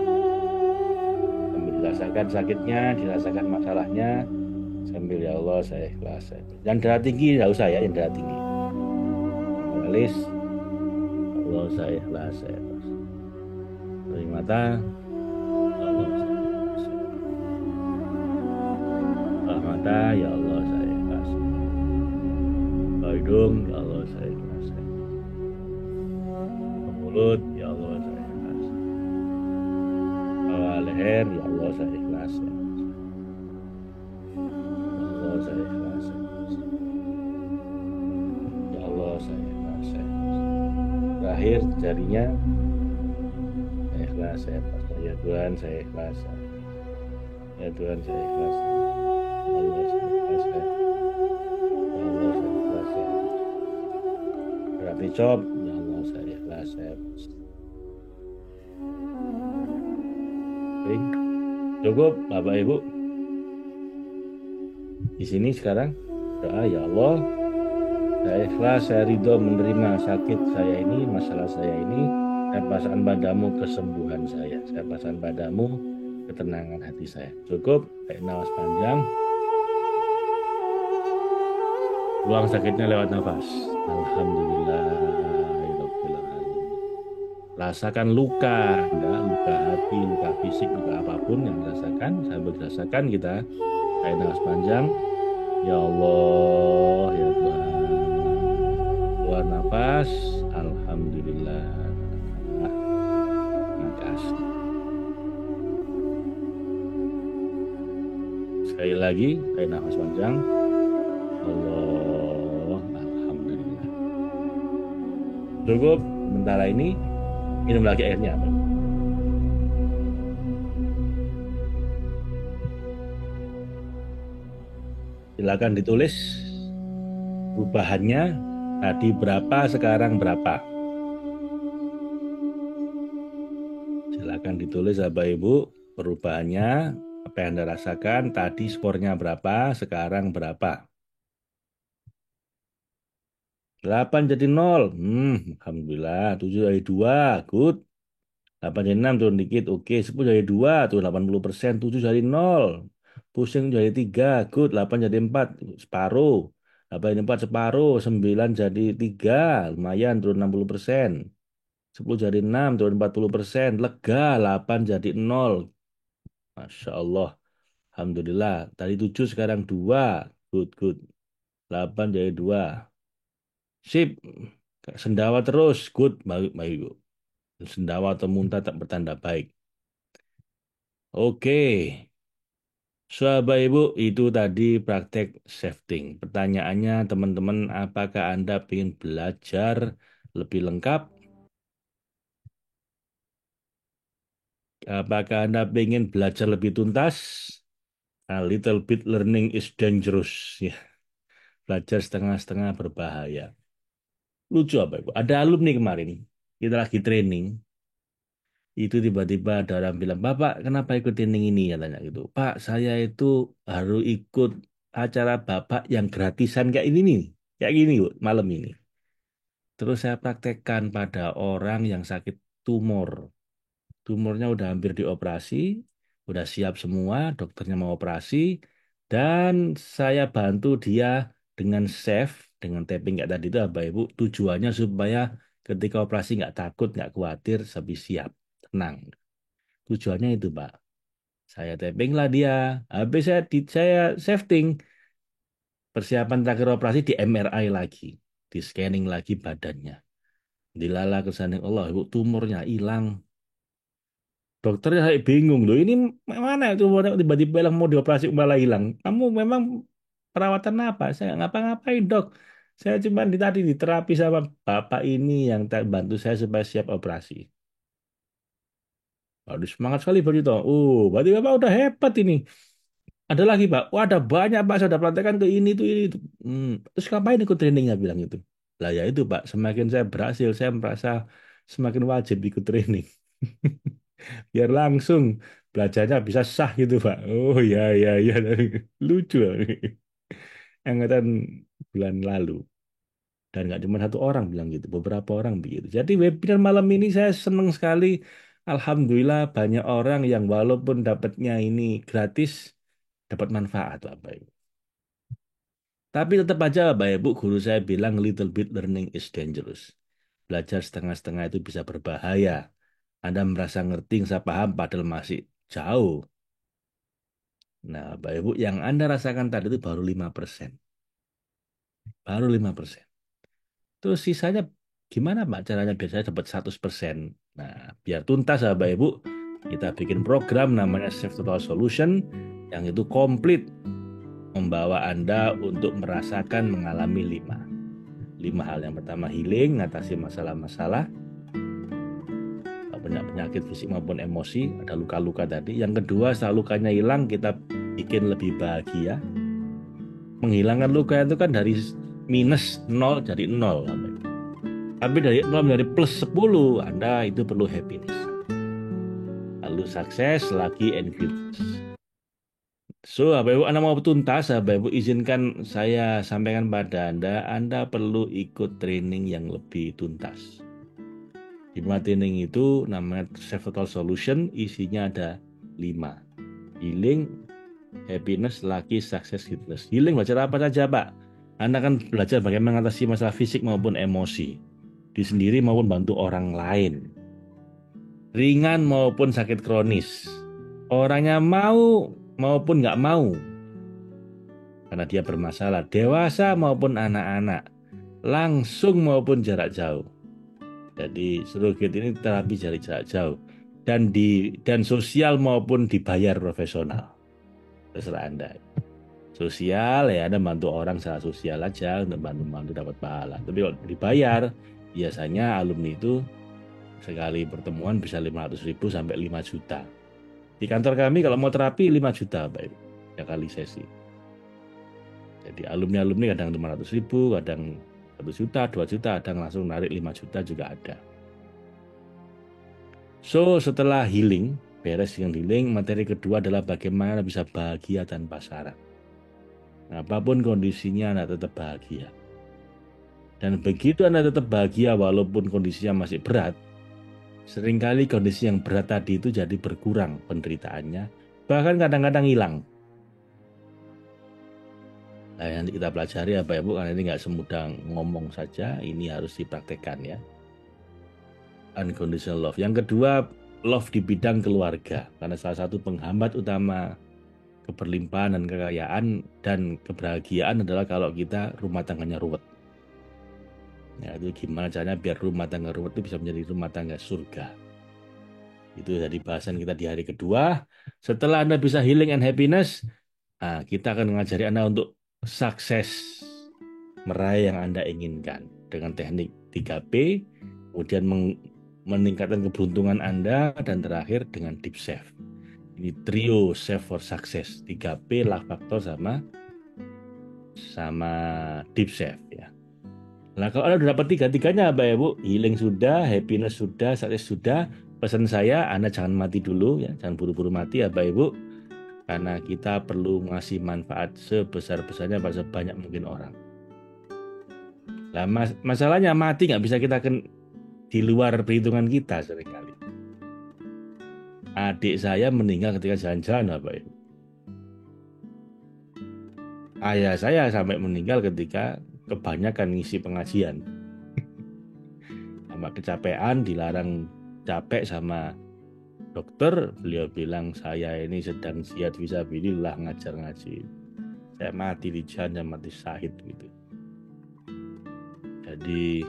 Sambil dirasakan sakitnya, dirasakan masalahnya. Sambil ya Allah, saya ikhlas. Dan darah tinggi, tidak usah ya, yang darah tinggi. Alis. Ya Allah, saya ikhlas, saya ikhlas. Dari mata. Ya Allah, saya ikhlas. Bawah mata, ya Allah, saya ikhlas. Bawah hidung, ya Allah, saya ikhlas. Bawah mulut, ya Allah, saya ikhlas. Bawah leher, ya Allah, saya ikhlas. Ya Allah, saya ikhlas. Ya Allah, saya ikhlas. Terakhir, jarinya, saya ikhlas, saya pasrah. Ya Tuhan, saya ikhlas. Ya Tuhan, saya ikhlas. Ya Allah, saya ikhlas. Ya Allah, saya ikhlas. Berarti cop, ya Allah, saya ikhlas. Saya pasrah. Baik. Cukup, Bapak Ibu. Di sini sekarang doa, ya Allah, saya ikhlas, saya ridho menerima sakit saya ini, masalah saya ini. Saya pasrahkan padamu kesembuhan saya. Saya pasrahkan padamu ketenangan hati saya. Cukup, tarik nafas panjang. Buang sakitnya lewat nafas. Alhamdulillah. Rasakan luka, ya, luka hati, luka fisik, luka apapun yang dirasakan. Sambil dirasakan kita tarik nafas panjang. Ya Allah, ya Tuhan. Keluar nafas. Alhamdulillah. Makasih. Sekali lagi, tarik nafas panjang. Allah, alhamdulillah. Cukup. Sementara ini minum lagi airnya. Silakan ditulis perubahannya tadi berapa, sekarang berapa. Silakan ditulis Bapak Ibu perubahannya, apa yang Anda rasakan tadi, skornya berapa, sekarang berapa. 8 jadi 0. Alhamdulillah. 7 jadi 2. Good. 8 jadi 6 turun dikit. Oke. 10 jadi 2. Tuh 80%. 7 jadi 0. Pusing jadi 3. Good. 8 jadi 4. Separuh. 8 jadi 4 separuh. 9 jadi 3. Lumayan turun 60%. 10 jadi 6 turun 40%. Lega. 8 jadi 0. Masya Allah. Alhamdulillah. Tadi 7 sekarang 2. Good, good. 8 jadi 2. Sip. Sendawa terus. Good. Baik, baik, Bu. Sendawa atau muntah tak bertanda baik. Oke. So, Bapak Ibu, itu tadi praktek shifting. Pertanyaannya, teman-teman, apakah Anda ingin belajar lebih lengkap? Apakah Anda ingin belajar lebih tuntas? A little bit learning is dangerous. Ya, belajar setengah-setengah berbahaya. Lucu apa Ibu? Ada alumni kemarin, kita lagi training. Itu tiba-tiba ada orang bilang, Bapak, kenapa ikut training ini? Katanya gitu. Pak, saya itu harus ikut acara Bapak yang gratisan kayak ini nih. Kayak gini, Bu, malam ini. Terus saya praktekkan pada orang yang sakit tumor. Tumornya udah hampir dioperasi, udah siap semua, dokternya mau operasi, dan saya bantu dia dengan safe, dengan tapping kayak tadi itu, Bapak Ibu, tujuannya supaya ketika operasi nggak takut, nggak khawatir, habis siap, tenang. Tujuannya itu, Pak. Saya tapping lah dia, habis saya safety, persiapan terakhir operasi di MRI lagi, di scanning lagi badannya. Dilala ke sana, Allah, Ibu, tumornya hilang. Dokternya saya bingung loh, ini mana itu tiba-tiba bilang mau dioperasi malah hilang. Kamu memang perawatan apa? Saya nggak ngapa-ngapain dok. Saya cuma tadi diterapi sama bapak ini yang bantu saya supaya siap operasi. Aduh semangat sekali begitu. Berarti bapak udah hebat ini. Ada lagi pak. Wah ada banyak pak. Saya udah praktekkan ke ini tuh ini. Tuh. Terus ngapain ikut trainingnya bilang itu? Lah ya itu pak. Semakin saya berhasil, saya merasa semakin wajib ikut training. Biar langsung belajarnya bisa sah gitu Pak. Oh ya ya ya lucu angkatan bulan lalu dan nggak cuma satu orang bilang gitu, beberapa orang begitu. Jadi webinar malam ini saya senang sekali. Alhamdulillah banyak orang yang walaupun dapatnya ini gratis dapat manfaat Bapak Ibu. Tapi tetap aja Bapak Ibu guru saya bilang little bit learning is dangerous. Belajar setengah-setengah itu bisa berbahaya. Anda merasa ngerti, saya paham, padahal masih jauh. Nah, Bapak Ibu, yang Anda rasakan tadi itu baru 5%. Baru 5%. Terus sisanya gimana Pak caranya biasanya dapat 100%? Nah, biar tuntas ya Bapak Ibu, kita bikin program namanya Save Total Solution yang itu komplit membawa Anda untuk merasakan mengalami 5 hal. Yang pertama healing, mengatasi masalah-masalah, banyak penyakit fisik maupun emosi, ada luka-luka tadi. Yang kedua, setelah lukanya hilang, kita bikin lebih bahagia. Menghilangkan luka itu kan dari minus 0 jadi 0. Tapi dari 0 menjadi plus 10, Anda itu perlu happiness. Lalu sukses lagi and happiness. So, Bapak Ibu, Anda mau tuntas, Bapak Ibu izinkan saya sampaikan pada Anda perlu ikut training yang lebih tuntas. Di training itu namanya Save Total Solution, isinya ada 5. Healing, happiness, lucky, success, happiness. Healing belajar apa saja Pak? Anda kan belajar bagaimana mengatasi masalah fisik maupun emosi. Di sendiri maupun bantu orang lain. Ringan maupun sakit kronis. Orangnya mau maupun nggak mau. Karena dia bermasalah. Dewasa maupun anak-anak. Langsung maupun jarak jauh. Jadi surrogate ini terapi jarak jauh dan sosial maupun dibayar profesional. Terserah Anda. Sosial ya Anda bantu orang secara sosial aja untuk bantu dapat pahala. Tapi kalau dibayar biasanya alumni itu sekali pertemuan bisa 500.000 sampai 5 juta. Di kantor kami kalau mau terapi 5 juta Pak Ibu, ya kali sesi. Jadi alumni kadang 500.000, kadang 1 juta, 2 juta, kadang langsung narik 5 juta juga ada. So, setelah healing, beres dengan healing, materi kedua adalah bagaimana bisa bahagia tanpa syarat. Apapun kondisinya, Anda tetap bahagia. Dan begitu Anda tetap bahagia walaupun kondisinya masih berat, seringkali kondisi yang berat tadi itu jadi berkurang penderitaannya, bahkan kadang-kadang hilang. Nah, yang kita pelajari ya Bapak Ibu, karena ini nggak semudah ngomong saja, ini harus dipraktekkan ya. Unconditional love. Yang kedua, love di bidang keluarga. Karena salah satu penghambat utama keberlimpahan dan kekayaan dan kebahagiaan adalah kalau kita rumah tangganya ruwet. Ya, itu gimana caranya biar rumah tangga ruwet itu bisa menjadi rumah tangga surga. Itu dari bahasan kita di hari kedua. Setelah Anda bisa healing and happiness, nah, kita akan mengajari Anda untuk sukses meraih yang Anda inginkan dengan teknik 3P, kemudian meningkatkan keberuntungan Anda, dan terakhir dengan deep save. Ini trio save for success, 3P, luck factor, sama deep save ya. Nah, kalau Anda sudah dapat tiga-tiganya, Bapak Ibu, healing sudah, happiness sudah, sukses sudah, pesan saya, Anda jangan mati dulu ya, jangan buru-buru mati ya, Bapak Ibu, karena kita perlu ngasih manfaat sebesar-besarnya pada sebanyak mungkin orang. Nah, masalahnya mati nggak bisa kita di luar perhitungan kita seringkali. Adik saya meninggal ketika jalan-jalan, Bapak Ibu. Ayah saya sampai meninggal ketika kebanyakan ngisi pengajian. Sama kecapean, dilarang capek sama dokter, beliau bilang saya ini sedang jihad fisabilillah ngajar ngaji. Saya mati di jalan, saya mati syahid gitu. Jadi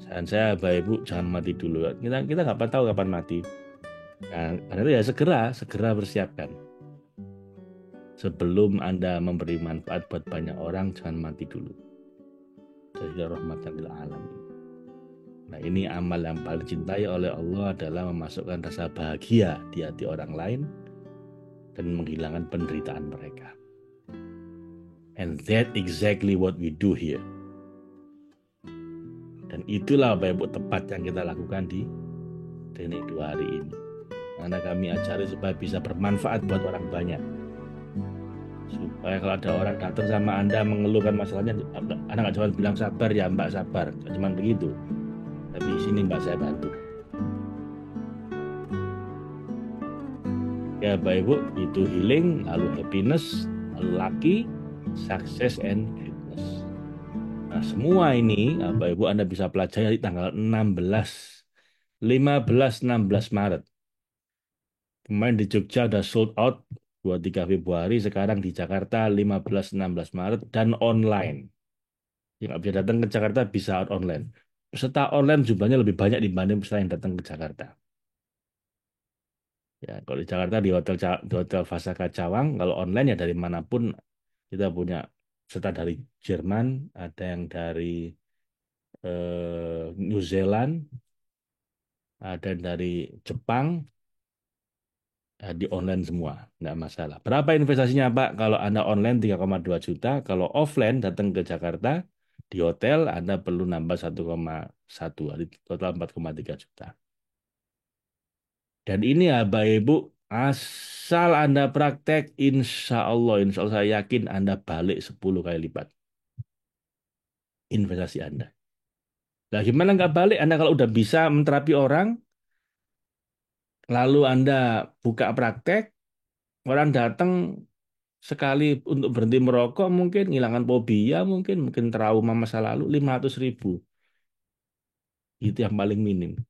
saran saya, Bapak Ibu, jangan mati dulu. Kita nggak tahu kapan mati. Nah, karena itu ya segera bersiapkan. Sebelum Anda memberi manfaat buat banyak orang, jangan mati dulu. Jadi rahmatan lil alamin. Nah, ini amal yang paling dicintai oleh Allah adalah memasukkan rasa bahagia di hati orang lain dan menghilangkan penderitaan mereka. And that exactly what we do here. Dan itulah Bapak Ibu tepat yang kita lakukan di training 2 hari ini. Karena kami ajari supaya bisa bermanfaat buat orang banyak. Supaya kalau ada orang datang sama Anda mengeluhkan masalahnya, Anda nggak cuma bilang sabar ya Mbak, sabar. Nggak cuma begitu. Tapi sini Mbak, saya bantu. Ya Bapak Ibu, itu healing, lalu happiness, lalu lucky, success, and greatness. Nah, semua ini Bapak Ibu Anda bisa pelajari tanggal 16, 15, 16 Maret. Kemarin di Jogja udah sold out 23 Februari, sekarang di Jakarta 15-16 Maret dan online. Yang nggak bisa datang ke Jakarta bisa online. Peserta online jumlahnya lebih banyak dibanding peserta yang datang ke Jakarta. Ya, kalau di Jakarta di hotel Fasaka Cawang, kalau online ya dari manapun kita punya peserta dari Jerman, ada yang dari New Zealand, ada yang dari Jepang, di online semua, nggak masalah. Berapa investasinya Pak? Kalau Anda online 3,2 juta, kalau offline datang ke Jakarta, di hotel Anda perlu nambah 1,1, total 4,3 juta. Dan ini ya Bapak Ibu, asal Anda praktek, insya Allah saya yakin Anda balik 10 kali lipat investasi Anda. Nah gimana nggak balik? Anda kalau udah bisa menterapi orang, lalu Anda buka praktek, orang datang sekali untuk berhenti merokok, mungkin hilangkan fobia, mungkin trauma masa lalu, 500.000. Itu yang paling minim.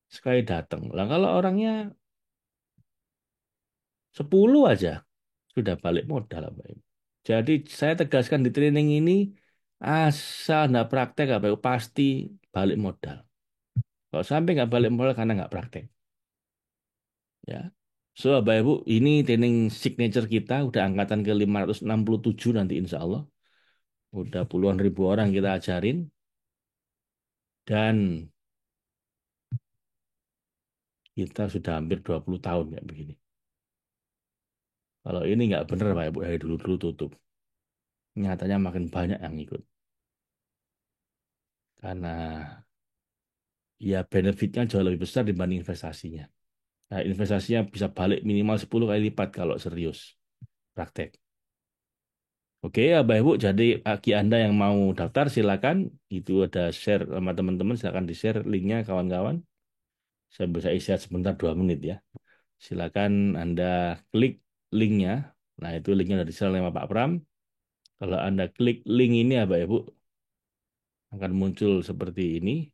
Sekali datang. Lah kalau orangnya 10 aja, sudah balik modal, Pak Ibu. Jadi saya tegaskan di training ini, asal nggak praktek, Pak Ibu, pasti balik modal. Kalau sampai nggak balik modal karena nggak praktek. Ya. So, Bapak Ibu, ini training signature kita, udah angkatan ke 567 nanti insya Allah. Udah puluhan ribu orang kita ajarin. Dan kita sudah hampir 20 tahun kayak begini. Kalau ini nggak benar Pak Ibu, dari dulu-dulu tutup. Nyatanya makin banyak yang ikut. Karena ya benefitnya jauh lebih besar dibanding investasinya. Nah, investasinya bisa balik minimal 10 kali lipat kalau serius praktek. Oke ya Bapak Ibu, jadi bagi Anda yang mau daftar silakan. Itu ada share sama teman-teman, silakan di-share linknya kawan-kawan. Saya bisa istirahat sebentar 2 menit ya. Silakan Anda klik linknya. Nah itu linknya dari share sama Pak Pram. Kalau Anda klik link ini ya Bapak Ibu, akan muncul seperti ini.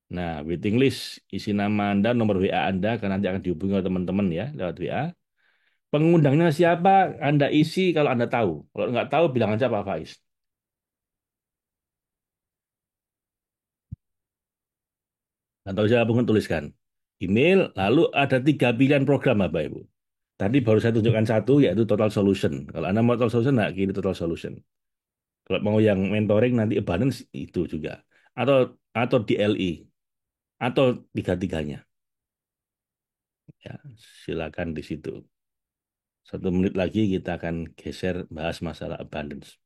Nah, waiting list, isi nama Anda, nomor WA Anda, karena nanti akan dihubungi oleh teman-teman ya, lewat WA. Pengundangnya siapa, Anda isi kalau Anda tahu. Kalau nggak tahu, bilang aja Pak Faiz. Atau siapa pun tuliskan email, lalu ada 3 pilihan program Bapak Ibu. Tadi baru saya tunjukkan satu, yaitu Total Solution. Kalau Anda mau Total Solution, nah kiri Total Solution. Kalau mau yang mentoring nanti abundance itu juga. Atau DLI, atau tiga-tiganya. Ya, silakan di situ. 1 menit lagi kita akan geser bahas masalah abundance.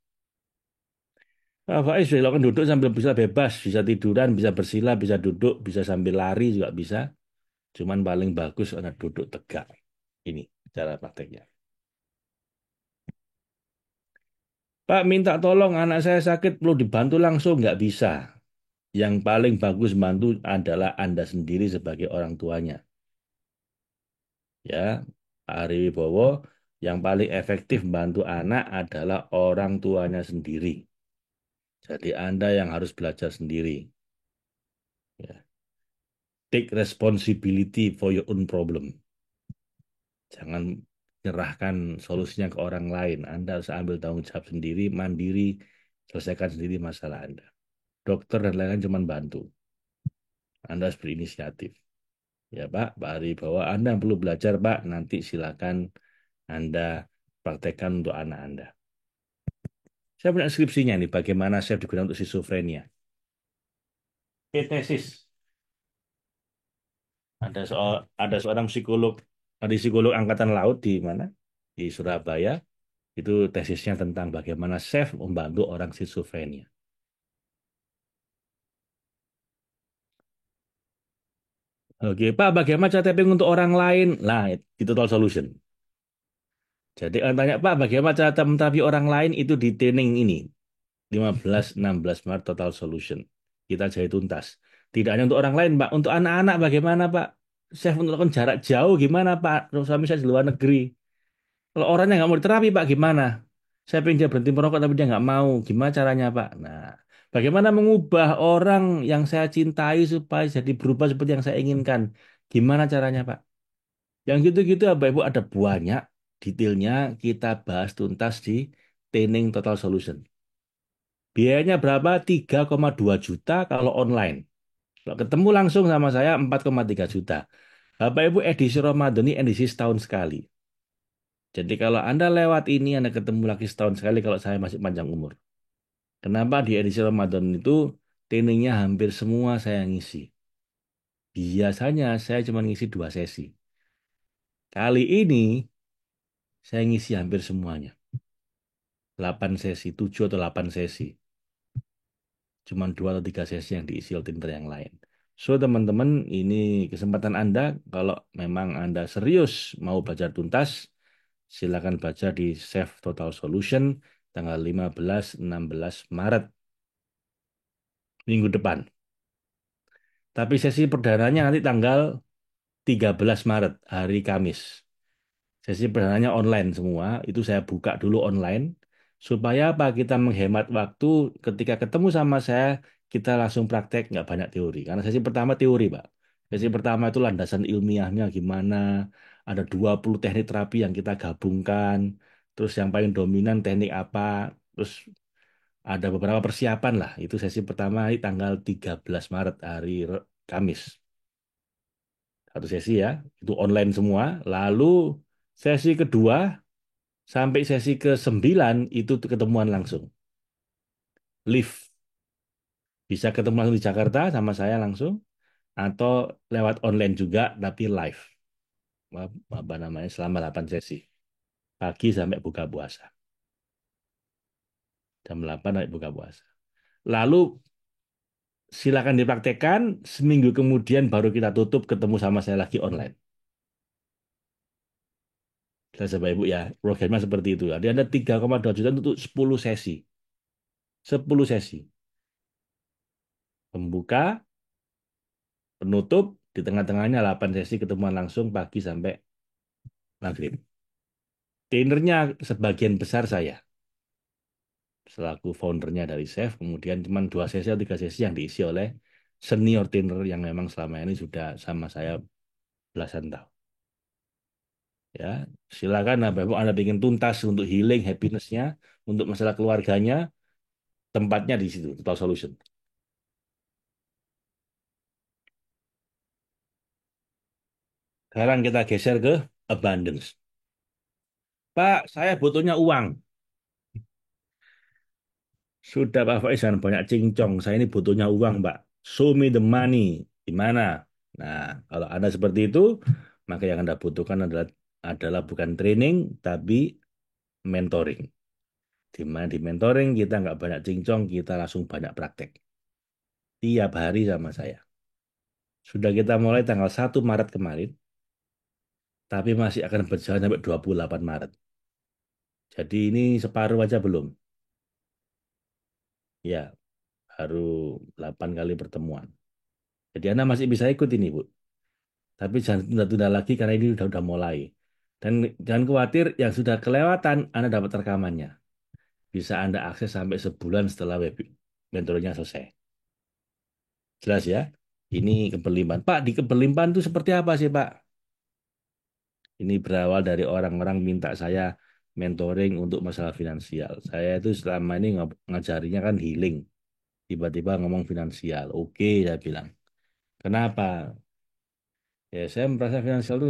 Faiz silakan duduk sambil bisa bebas, bisa tiduran, bisa bersila, bisa duduk, bisa sambil lari juga bisa. Cuman paling bagus Anda duduk tegak. Ini cara prakteknya. Pak, minta tolong anak saya sakit, perlu dibantu langsung, nggak bisa. Yang paling bagus bantu adalah Anda sendiri sebagai orang tuanya. Ya, Pak Ari Wibowo, yang paling efektif bantu anak adalah orang tuanya sendiri. Jadi Anda yang harus belajar sendiri. Ya. Take responsibility for your own problem. Jangan nyerahkan solusinya ke orang lain. Anda harus ambil tanggung jawab sendiri, mandiri, selesaikan sendiri masalah Anda. Dokter dan lain-lain cuma bantu. Anda harus berinisiatif. Ya Pak Ari, bahwa Anda yang perlu belajar Pak, nanti silakan Anda praktekkan untuk anak Anda. Saya punya skripsinya nih, bagaimana chef digunakan untuk schizophrenia. Tesis. Ada seorang psikolog, ada psikolog angkatan laut di mana? Di Surabaya. Itu tesisnya tentang bagaimana chef membantu orang schizophrenia. Oke, Pak, bagaimana cara tapping untuk orang lain? Nah, itu total solution. Jadi tanya, Pak, bagaimana cara terapi orang lain itu di training ini? 15-16 Maret Total Solution. Kita jadi tuntas. Tidak hanya untuk orang lain, Pak. Untuk anak-anak bagaimana, Pak? Chef untuk lakukan jarak jauh gimana, Pak? Suami saya di luar negeri. Kalau orangnya nggak mau diterapi, Pak, gimana? Saya pengen dia berhenti merokok, tapi dia nggak mau. Gimana caranya, Pak? Nah, bagaimana mengubah orang yang saya cintai supaya jadi berubah seperti yang saya inginkan? Gimana caranya, Pak? Yang gitu-gitu, Bapak Ibu, ada banyak detailnya kita bahas tuntas di training Total Solution. Biayanya berapa? 3,2 juta kalau online. Kalau ketemu langsung sama saya 4,3 juta. Bapak Ibu, edisi Ramadan ini edisi setahun sekali. Jadi kalau Anda lewat ini, Anda ketemu lagi setahun sekali kalau saya masih panjang umur. Kenapa di edisi Ramadan itu trainingnya hampir semua saya ngisi. Biasanya saya cuma ngisi 2 sesi. Kali ini saya ngisi hampir semuanya. 8 sesi, 7 atau 8 sesi. Cuma 2 atau 3 sesi yang diisi oleh tinter yang lain. So, teman-teman, ini kesempatan Anda. Kalau memang Anda serius mau belajar tuntas, silakan baca di Chef Total Solution tanggal 15-16 Maret minggu depan. Tapi sesi perdananya nanti tanggal 13 Maret, hari Kamis. Sesi perdananya online semua, itu saya buka dulu online. Supaya apa? Kita menghemat waktu ketika ketemu sama saya, kita langsung praktek, nggak banyak teori. Karena sesi pertama teori, Pak. Sesi pertama itu landasan ilmiahnya gimana, ada 20 teknik terapi yang kita gabungkan, terus yang paling dominan teknik apa, terus ada beberapa persiapan lah. Itu sesi pertama di tanggal 13 Maret, hari Kamis. Satu sesi ya, itu online semua. Lalu sesi kedua sampai sesi ke-9 itu ketemuan langsung. Live. Bisa ketemu langsung di Jakarta sama saya langsung. Atau lewat online juga, tapi live. Apa namanya, selama 8 sesi. Pagi sampai buka puasa. Jam 8 sampai buka puasa. Lalu silakan dipraktekkan, seminggu kemudian baru kita tutup ketemu sama saya lagi online. Jelas Bapak Ibu ya, programnya seperti itu. Jadi ada 3,2 juta untuk 10 sesi. 10 sesi. Pembuka, penutup, di tengah-tengahnya 8 sesi ketemuan langsung pagi sampai maghrib. Trainernya sebagian besar saya, selaku foundernya dari Chef, kemudian cuma 2 sesi atau 3 sesi yang diisi oleh senior trainer yang memang selama ini sudah sama saya belasan tahun. Ya, silakan Bapak Ibu Anda ingin tuntas untuk healing happiness-nya, untuk masalah keluarganya, tempatnya di situ, Total Solution. Sekarang kita geser ke abundance. Pak, saya butuhnya uang. Sudah Pak Faiz, jangan banyak cincong. Saya ini butuhnya uang, Pak. Show me the money. Gimana? Nah, kalau Anda seperti itu, maka yang Anda butuhkan adalah bukan training, tapi mentoring. Di mana di mentoring kita nggak banyak cincong, kita langsung banyak praktek. Tiap hari sama saya. Sudah kita mulai tanggal 1 Maret kemarin, tapi masih akan berjalan sampai 28 Maret. Jadi ini separuh aja belum. Ya, baru 8 kali pertemuan. Jadi Anda masih bisa ikut ini, Bu. Tapi jangan tunda-tunda lagi karena ini udah mulai. Dan jangan khawatir yang sudah kelewatan, Anda dapat rekamannya. Bisa Anda akses sampai sebulan setelah mentornya selesai. Jelas ya? Ini keberlimpahan. Pak, di keberlimpahan itu seperti apa sih, Pak? Ini berawal dari orang-orang minta saya mentoring untuk masalah finansial. Saya itu selama ini ngajarinya kan healing. Tiba-tiba ngomong finansial. Oke, saya bilang. Kenapa? Ya, saya merasa finansial itu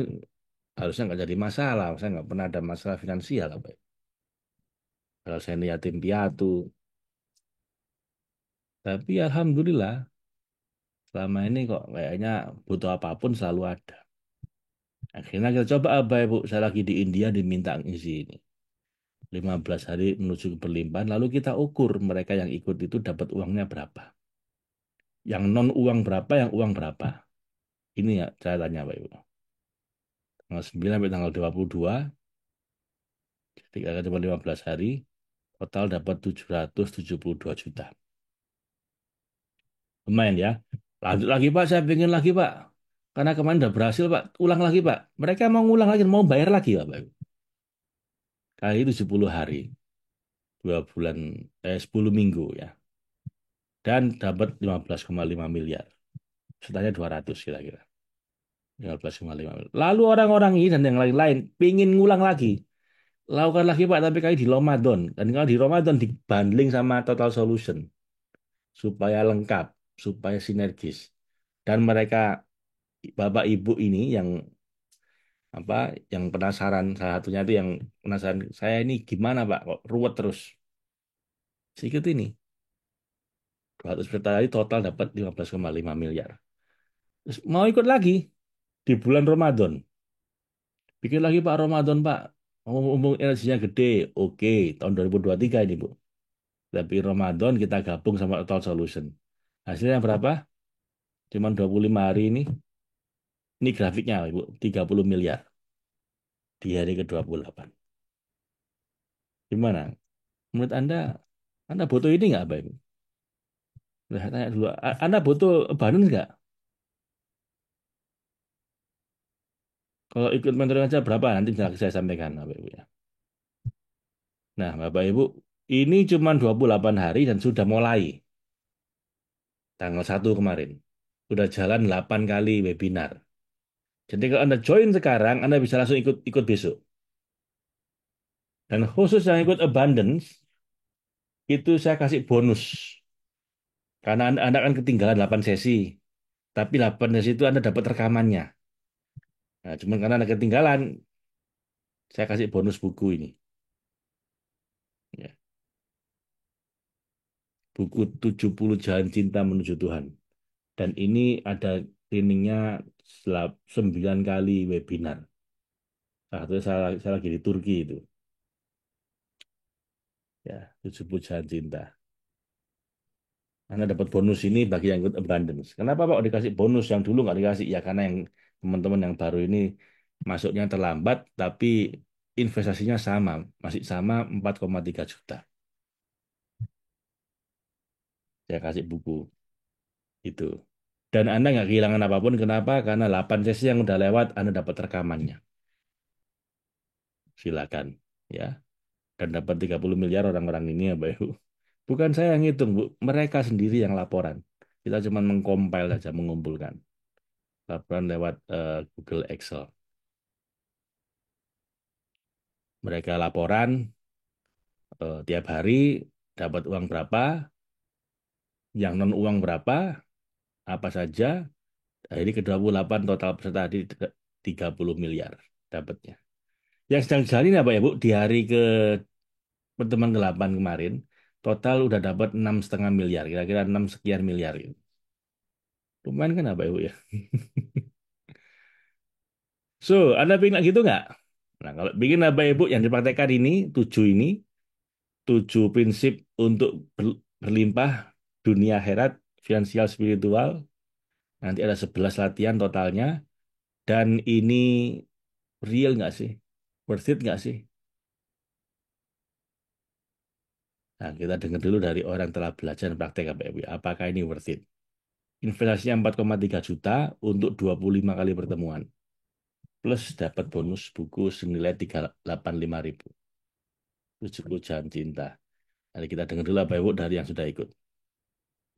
harusnya nggak jadi masalah. Saya nggak pernah ada masalah finansial. Apa ya. Kalau saya ini yatim piatu. Tapi alhamdulillah, selama ini kok kayaknya butuh apapun selalu ada. Akhirnya kita coba apa ya, Bu? Saya lagi di India diminta ngisi ini. 15 hari menuju ke berlimpahan, lalu kita ukur mereka yang ikut itu dapat uangnya berapa. Yang non uang berapa, yang uang berapa. Ini ya saya tanya Pak Ibu. Tanggal 9 sampai tanggal 22, ketika cuma 15 hari, total dapat 772 juta. Lumayan ya. Lanjut lagi Pak, saya pengen lagi Pak. Karena kemarin udah berhasil Pak, ulang lagi Pak. Mereka mau ngulang lagi, mau bayar lagi Pak Ibu. Kali 70 hari, 10 minggu ya. Dan dapat 15,5 miliar. Setanya 200 kira-kira. 15,5 miliar. Lalu orang-orang ini dan yang lain-lain pingin ngulang lagi. Lakukan lagi Pak, tapi kali di Ramadan. Dan kalau di Ramadan dibundling sama Total Solution. Supaya lengkap, supaya sinergis. Dan mereka, Bapak Ibu ini apa yang penasaran, salah satunya itu yang penasaran, saya ini gimana Pak, kok ruwet terus. Sedikit ini. 200 juta tadi total dapat 15,5 miliar. Terus mau ikut lagi di bulan Ramadan. Bikin lagi Pak Ramadan Pak. Ngomong energinya gede. Oke, tahun 2023 ini Bu. Tapi Ramadan kita gabung sama Total Solution. Hasilnya berapa? Cuman 25 hari ini. Ini grafiknya Ibu, 30 miliar di hari ke-28. Gimana? Menurut Anda butuh ini nggak Pak Ibu? Nah, tanya dulu, Anda butuh balance nggak? Kalau ikut mentoring aja berapa? Nanti bisa saya sampaikan Bapak Ibu ya. Nah, Bapak Ibu, ini cuma 28 hari dan sudah mulai. Tanggal 1 kemarin. Sudah jalan 8 kali webinar. Jadi kalau Anda join sekarang, Anda bisa langsung ikut ikut besok. Dan khusus yang ikut abundance, itu saya kasih bonus. Karena Anda kan ketinggalan 8 sesi. Tapi 8 sesi itu Anda dapat rekamannya. Nah, cuman karena Anda ketinggalan, saya kasih bonus buku ini. Ya. Buku 70 Jalan Cinta Menuju Tuhan. Dan ini ada trainingnya 9 kali webinar. Satu saya lagi di Turki itu. Ya, 70 Jalan Cinta. Anda dapat bonus ini bagi yang ikut abundance. Kenapa Pak dikasih bonus yang dulu nggak dikasih? Ya karena yang teman-teman yang baru ini masuknya terlambat, tapi investasinya sama, masih sama 4,3 juta. Saya kasih buku itu. Dan Anda nggak kehilangan apapun. Kenapa? Karena 8 sesi yang udah lewat, Anda dapat rekamannya. Silakan. Ya. Dan dapat 30 miliar orang-orang ini ya, Pak Ibu. Bukan saya yang hitung, Bu. Mereka sendiri yang laporan. Kita cuma mengcompile saja, mengumpulkan. Laporan lewat Google Excel. Mereka laporan tiap hari dapat uang berapa, yang non uang berapa, apa saja. Nah, ini ke-28 total peserta 30 miliar dapatnya. Yang sedang jalanin apa ya Bu? Di hari ke pertemuan ke-8 kemarin, total udah dapat 6,5 miliar, kira-kira 6 sekian miliar gitu. Lumayan kan apa ya Bu ya? So, Anda pengen gitu nggak? Nah, kalau bikin apa ya Bu yang dipraktekkan ini, 7 prinsip untuk berlimpah dunia akhirat, finansial, spiritual. Nanti ada 11 latihan totalnya. Dan ini real nggak sih? Worth it nggak sih? Nah, kita dengar dulu dari orang yang telah belajar dan praktek KPW. Apakah ini worth it? Investasinya 4,3 juta untuk 25 kali pertemuan. Plus dapat bonus buku senilai 385.000. 70 Jalan Cinta. Mari kita dengar dulu apa Ibu dari yang sudah ikut.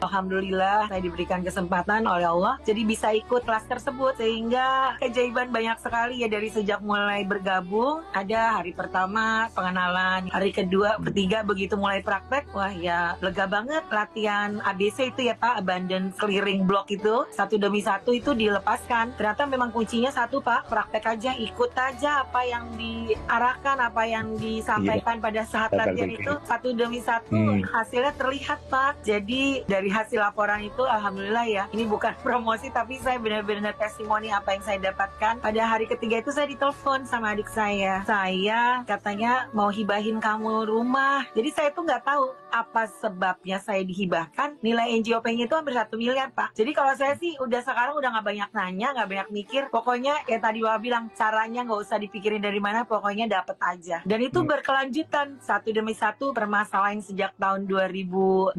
Alhamdulillah saya diberikan kesempatan oleh Allah jadi bisa ikut kelas tersebut sehingga keajaiban banyak sekali ya dari sejak mulai bergabung. Ada hari pertama pengenalan, hari kedua, ketiga begitu mulai praktek, wah ya lega banget. Latihan ABC itu ya Pak, abundance clearing block itu satu demi satu itu dilepaskan. Ternyata memang kuncinya satu Pak, praktek aja, ikut aja apa yang diarahkan, apa yang disampaikan pada saat latihan itu satu demi satu hasilnya terlihat Pak. Jadi dari hasil laporan itu alhamdulillah ya, ini bukan promosi tapi saya benar-benar testimoni apa yang saya dapatkan. Pada hari ketiga itu saya ditelepon sama adik saya katanya mau hibahin kamu rumah. Jadi saya tuh nggak tahu apa sebabnya saya dihibahkan. Nilai NJOP-nya itu hampir 1 miliar Pak. Jadi kalau saya sih sekarang udah nggak banyak nanya, nggak banyak mikir, pokoknya ya tadi Wah bilang caranya nggak usah dipikirin dari mana, pokoknya dapet aja. Dan itu berkelanjutan satu demi satu. Permasalahan sejak tahun 2021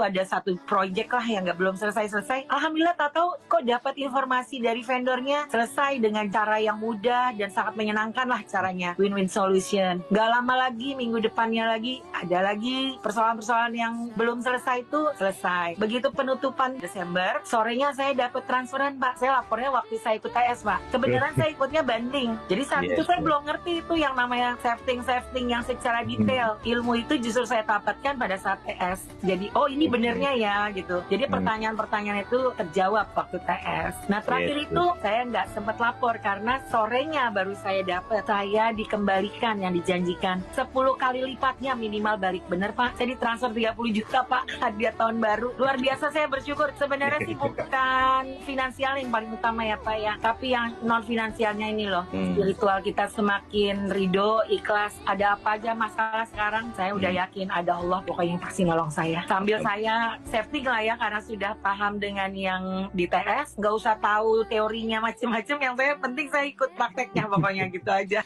ada satu project lah yang belum selesai. Alhamdulillah tahu kok dapat informasi dari vendornya selesai dengan cara yang mudah dan sangat menyenangkan lah caranya. Win-win solution. Gak lama lagi, minggu depannya lagi ada lagi persoalan-persoalan yang belum selesai itu selesai. Begitu penutupan Desember, sorenya saya dapat transferan Pak. Saya lapornya waktu saya ikut TS Pak. Kebenaran saya ikutnya banding. Jadi saat itu saya belum ngerti itu yang namanya safety yang secara detail. Ilmu itu justru saya dapatkan pada saat TS. Jadi ini benernya ya gitu. Jadi pertanyaan-pertanyaan itu terjawab waktu TS. Nah terakhir itu saya nggak sempat lapor karena sorenya baru saya dapat. Saya dikembalikan yang dijanjikan 10 kali lipatnya minimal balik. Bener Pak, saya ditransfer 30 juta Pak hadiah tahun baru. Luar biasa saya bersyukur. Sebenarnya sih bukan finansial yang paling utama ya Pak ya, tapi yang non finansialnya ini loh. Spiritual kita semakin ridho, ikhlas. Ada apa aja masalah sekarang, saya udah yakin ada Allah pokoknya yang pasti nolong saya. Sambil saya safety lah ya, karena sudah paham dengan yang di TS, nggak usah tahu teorinya macam-macam, yang saya penting saya ikut prakteknya pokoknya gitu aja.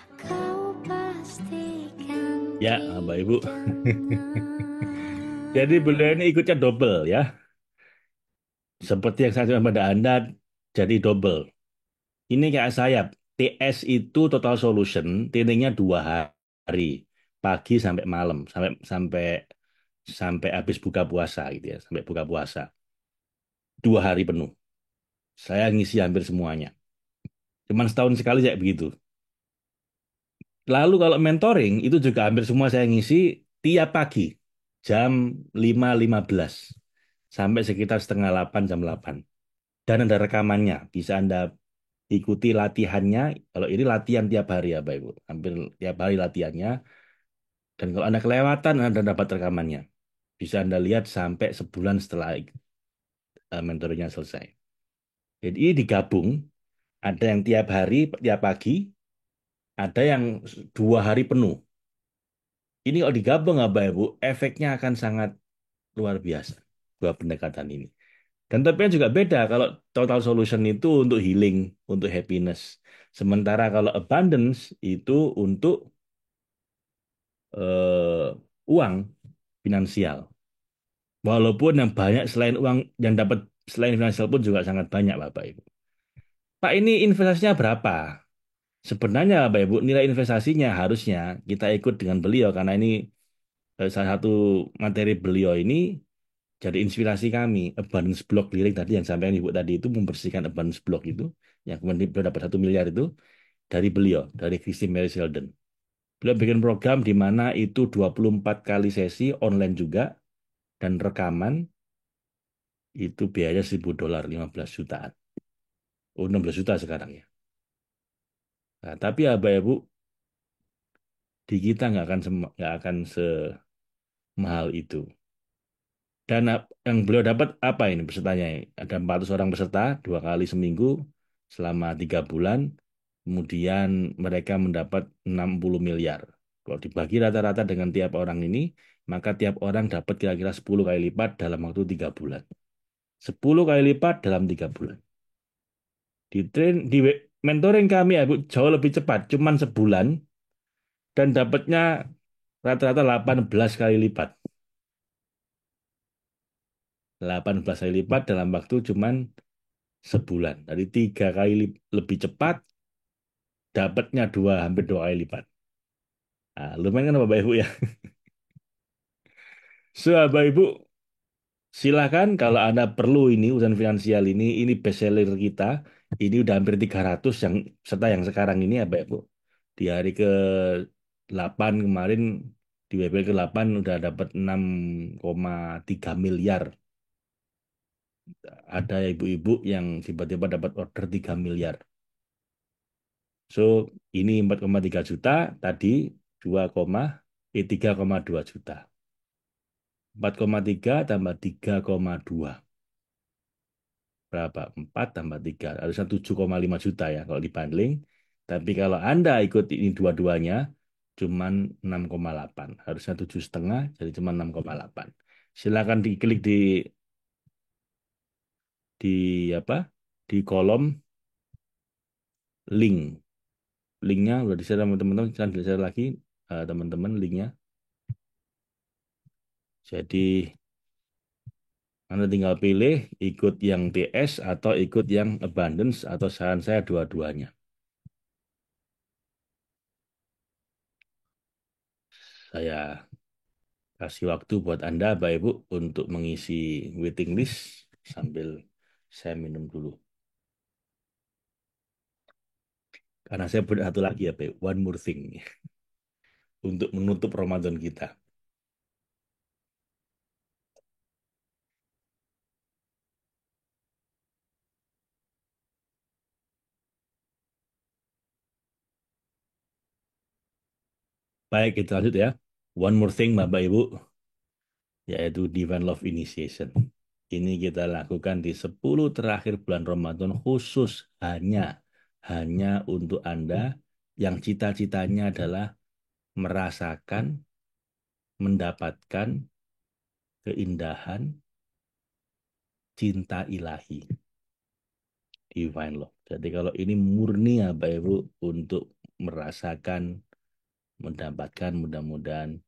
Ya, Bapak Ibu. Jadi beliau ini ikutnya double ya. Seperti yang saya sampaikan pada Anda, jadi double. Ini kayak saya, TS itu total solution, trainingnya 2 hari, pagi sampai malam, sampai sampai sampai habis buka puasa gitu ya, sampai buka puasa. 2 hari penuh. Saya ngisi hampir semuanya. Cuman setahun sekali kayak begitu. Lalu kalau mentoring itu juga hampir semua saya ngisi tiap pagi jam 5.15 sampai sekitar setengah 8 jam 8. Dan ada rekamannya, bisa Anda ikuti latihannya. Kalau ini latihan tiap hari ya Bapak Ibu, hampir tiap hari latihannya. Dan kalau Anda kelewatan, Anda dapat rekamannya. Bisa Anda lihat sampai sebulan setelah mentoringnya selesai. Jadi ini digabung, ada yang tiap hari, tiap pagi, ada yang 2 hari penuh. Ini kalau digabung Bapak Ibu, efeknya akan sangat luar biasa buat pendekatan ini. Dan tapi juga beda kalau total solution itu untuk healing, untuk happiness. Sementara kalau abundance itu untuk uang finansial. Walaupun yang banyak selain uang yang dapat selain finansial pun juga sangat banyak Bapak Ibu. Pak ini investasinya berapa? Sebenarnya Bapak Ibu nilai investasinya harusnya kita ikut dengan beliau karena ini salah satu materi beliau ini jadi inspirasi kami. Abundance block clearing tadi yang sampaikan Ibu tadi itu membersihkan abundance block itu yang kemudian beliau dapat 1 miliar itu dari beliau, dari Christine Mary Sheldon. Beliau bikin program di mana itu 24 kali sesi online juga dan rekaman itu biayanya $1.000, 15 jutaan. Oh, 16 juta sekarang ya. Nah, tapi ya Bapak Ibu, di kita nggak akan semahal itu. Dan yang beliau dapat apa ini pesertanya? Ada 400 orang peserta, 2 kali seminggu, selama 3 bulan. Kemudian mereka mendapat 60 miliar. Kalau dibagi rata-rata dengan tiap orang ini, maka tiap orang dapat kira-kira 10 kali lipat dalam waktu 3 bulan. 10 kali lipat dalam 3 bulan. Di mentoring kami aku jauh lebih cepat, cuman sebulan, dan dapatnya rata-rata 18 kali lipat. 18 kali lipat dalam waktu cuman sebulan. Dari 3 kali lebih cepat, dapatnya hampir 2 kali lipat. Nah, lumayan kan Bapak Ibu ya. So, Bapak Ibu, silakan kalau Anda perlu ini urusan finansial ini bestseller kita. Ini udah hampir 300 yang serta yang sekarang ini ya Bapak Ibu. Di hari ke-8 kemarin, di WP ke-8 udah dapat 6,3 miliar. Ada ibu-ibu yang tiba-tiba dapat order 3 miliar. So, ini 4,3 juta, tadi 3,2 juta. 4,3 tambah 3,2. Berapa? 4 tambah 3. Harusnya 7,5 juta ya kalau dibanding. Tapi kalau Anda ikut ini dua-duanya, cuman 6,8. Harusnya 7,5, jadi cuma 6,8. Silakan diklik di apa? Di kolom link. Linknya udah di-share sama teman-teman, kan di-share lagi teman-teman linknya. Jadi Anda tinggal pilih ikut yang TS atau ikut yang abundance atau saran saya dua-duanya. Saya kasih waktu buat Anda, Bapak Ibu, untuk mengisi waiting list sambil saya minum dulu. Karena saya punya satu lagi ya, Pak. One more thing. Untuk menutup Ramadan kita. Baik, kita lanjut ya. One more thing, Bapak Ibu, yaitu Divine Love Initiation. Ini kita lakukan di 10 terakhir bulan Ramadan khusus hanya untuk Anda yang cita-citanya adalah merasakan, mendapatkan keindahan cinta ilahi, divine love. Jadi kalau ini murni ya Bapak Ibu untuk merasakan, mendapatkan mudah-mudahan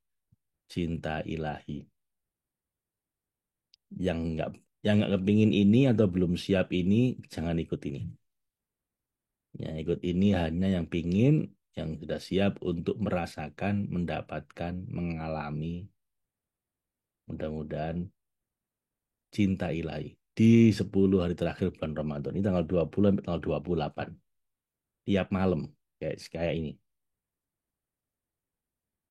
cinta ilahi. Yang nggak kepingin ini atau belum siap ini jangan ikut ini. Yang ikut ini hanya yang pingin, yang sudah siap untuk merasakan, mendapatkan, mengalami mudah-mudahan cinta ilahi di 10 hari terakhir bulan Ramadan. Ini tanggal 20 sampai tanggal 28. Tiap malam kayak ini.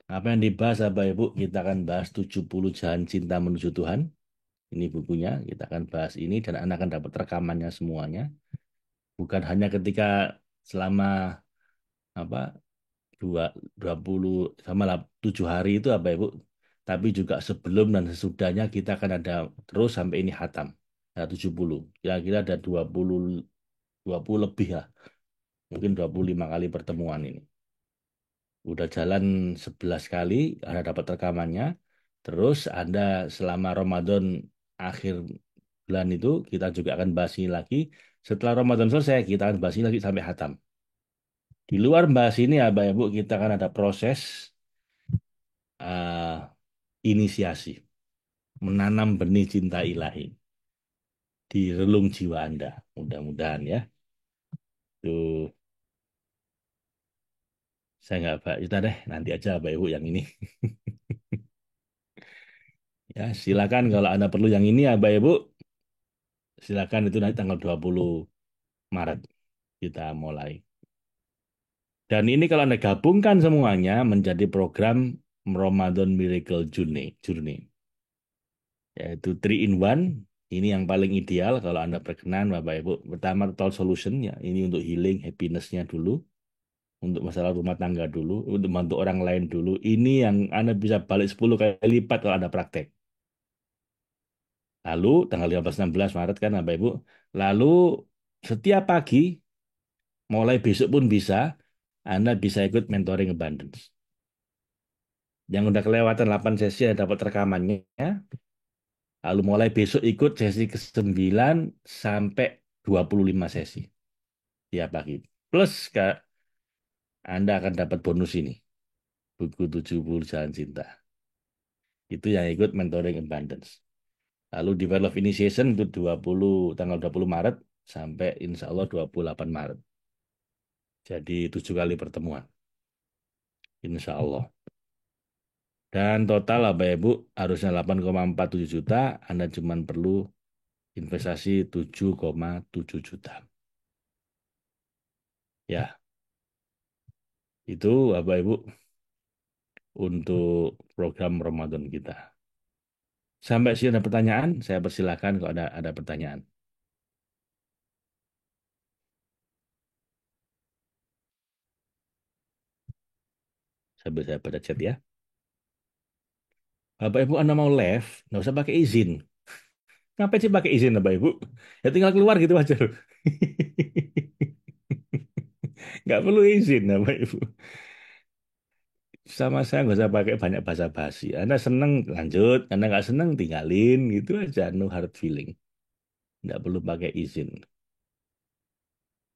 Apa yang dibahas Bapak Ibu? Kita akan bahas 70 jalan cinta menuju Tuhan. Ini bukunya, kita akan bahas ini dan Anda akan dapat rekamannya semuanya. Bukan hanya ketika selama apa 20 sama 7 hari itu Bapak Ibu, tapi juga sebelum dan sesudahnya kita akan ada terus sampai ini hatam. Ada 70. Kira-kira ada 20 lebih ya. Mungkin 25 kali pertemuan ini. Udah jalan 11 kali, Anda dapat rekamannya. Terus Anda selama Ramadan akhir bulan itu, kita juga akan bahas ini lagi. Setelah Ramadan selesai, kita akan bahas ini lagi sampai hatam. Di luar bahas ini, ya, Bapak Ibu, kita akan ada proses uh, inisiasi. Menanam benih cinta ilahi di relung jiwa Anda. Mudah-mudahan ya. Tuh, saya nggak Pak, itu deh, nanti aja Bapak Ibu yang ini. Ya, silakan kalau Anda perlu yang ini ya Bapak Ibu, silakan itu nanti tanggal 20 Maret kita mulai. Dan ini kalau Anda gabungkan semuanya menjadi program Ramadan Miracle Journey. Yaitu 3 in 1. Ini yang paling ideal kalau Anda berkenan Bapak Ibu. Pertama total solution ya, ini untuk healing happiness-nya dulu. untuk masalah rumah tangga dulu, untuk bantu orang lain dulu. Ini yang Anda bisa balik 10 kali lipat kalau Anda praktek. Lalu tanggal 15-16 Maret kan Bapak Ibu. Lalu setiap pagi, mulai besok pun bisa, Anda bisa ikut mentoring abundance. Yang udah kelewatan 8 sesi yang dapat rekamannya, lalu mulai besok ikut sesi ke-9 sampai 25 sesi tiap pagi. Plus Kak, Anda akan dapat bonus ini, buku 70 Jalan Cinta. Itu yang ikut mentoring abundance. Lalu develop initiation itu 20 tanggal 20 Maret sampai insya Allah 28 Maret. Jadi 7 kali pertemuan. Insya Allah. Dan total Bapak Ibu harusnya 8,47 juta, Anda cuma perlu investasi 7,7 juta. Ya, itu Bapak Ibu untuk program Ramadan kita. Sampai sini ada pertanyaan, saya persilahkan kalau ada pertanyaan. Sambil saya baca chat ya. Bapak Ibu Anda mau live, nggak usah pakai izin. Ngapain sih pakai izin Bapak Ibu? Ya tinggal keluar gitu aja loh. Nggak perlu izin Bapak Ibu. Sama saya nggak usah pakai banyak basa-basi. Anda seneng lanjut, Anda nggak seneng tinggalin gitu aja, no hard feeling. Nggak perlu pakai izin.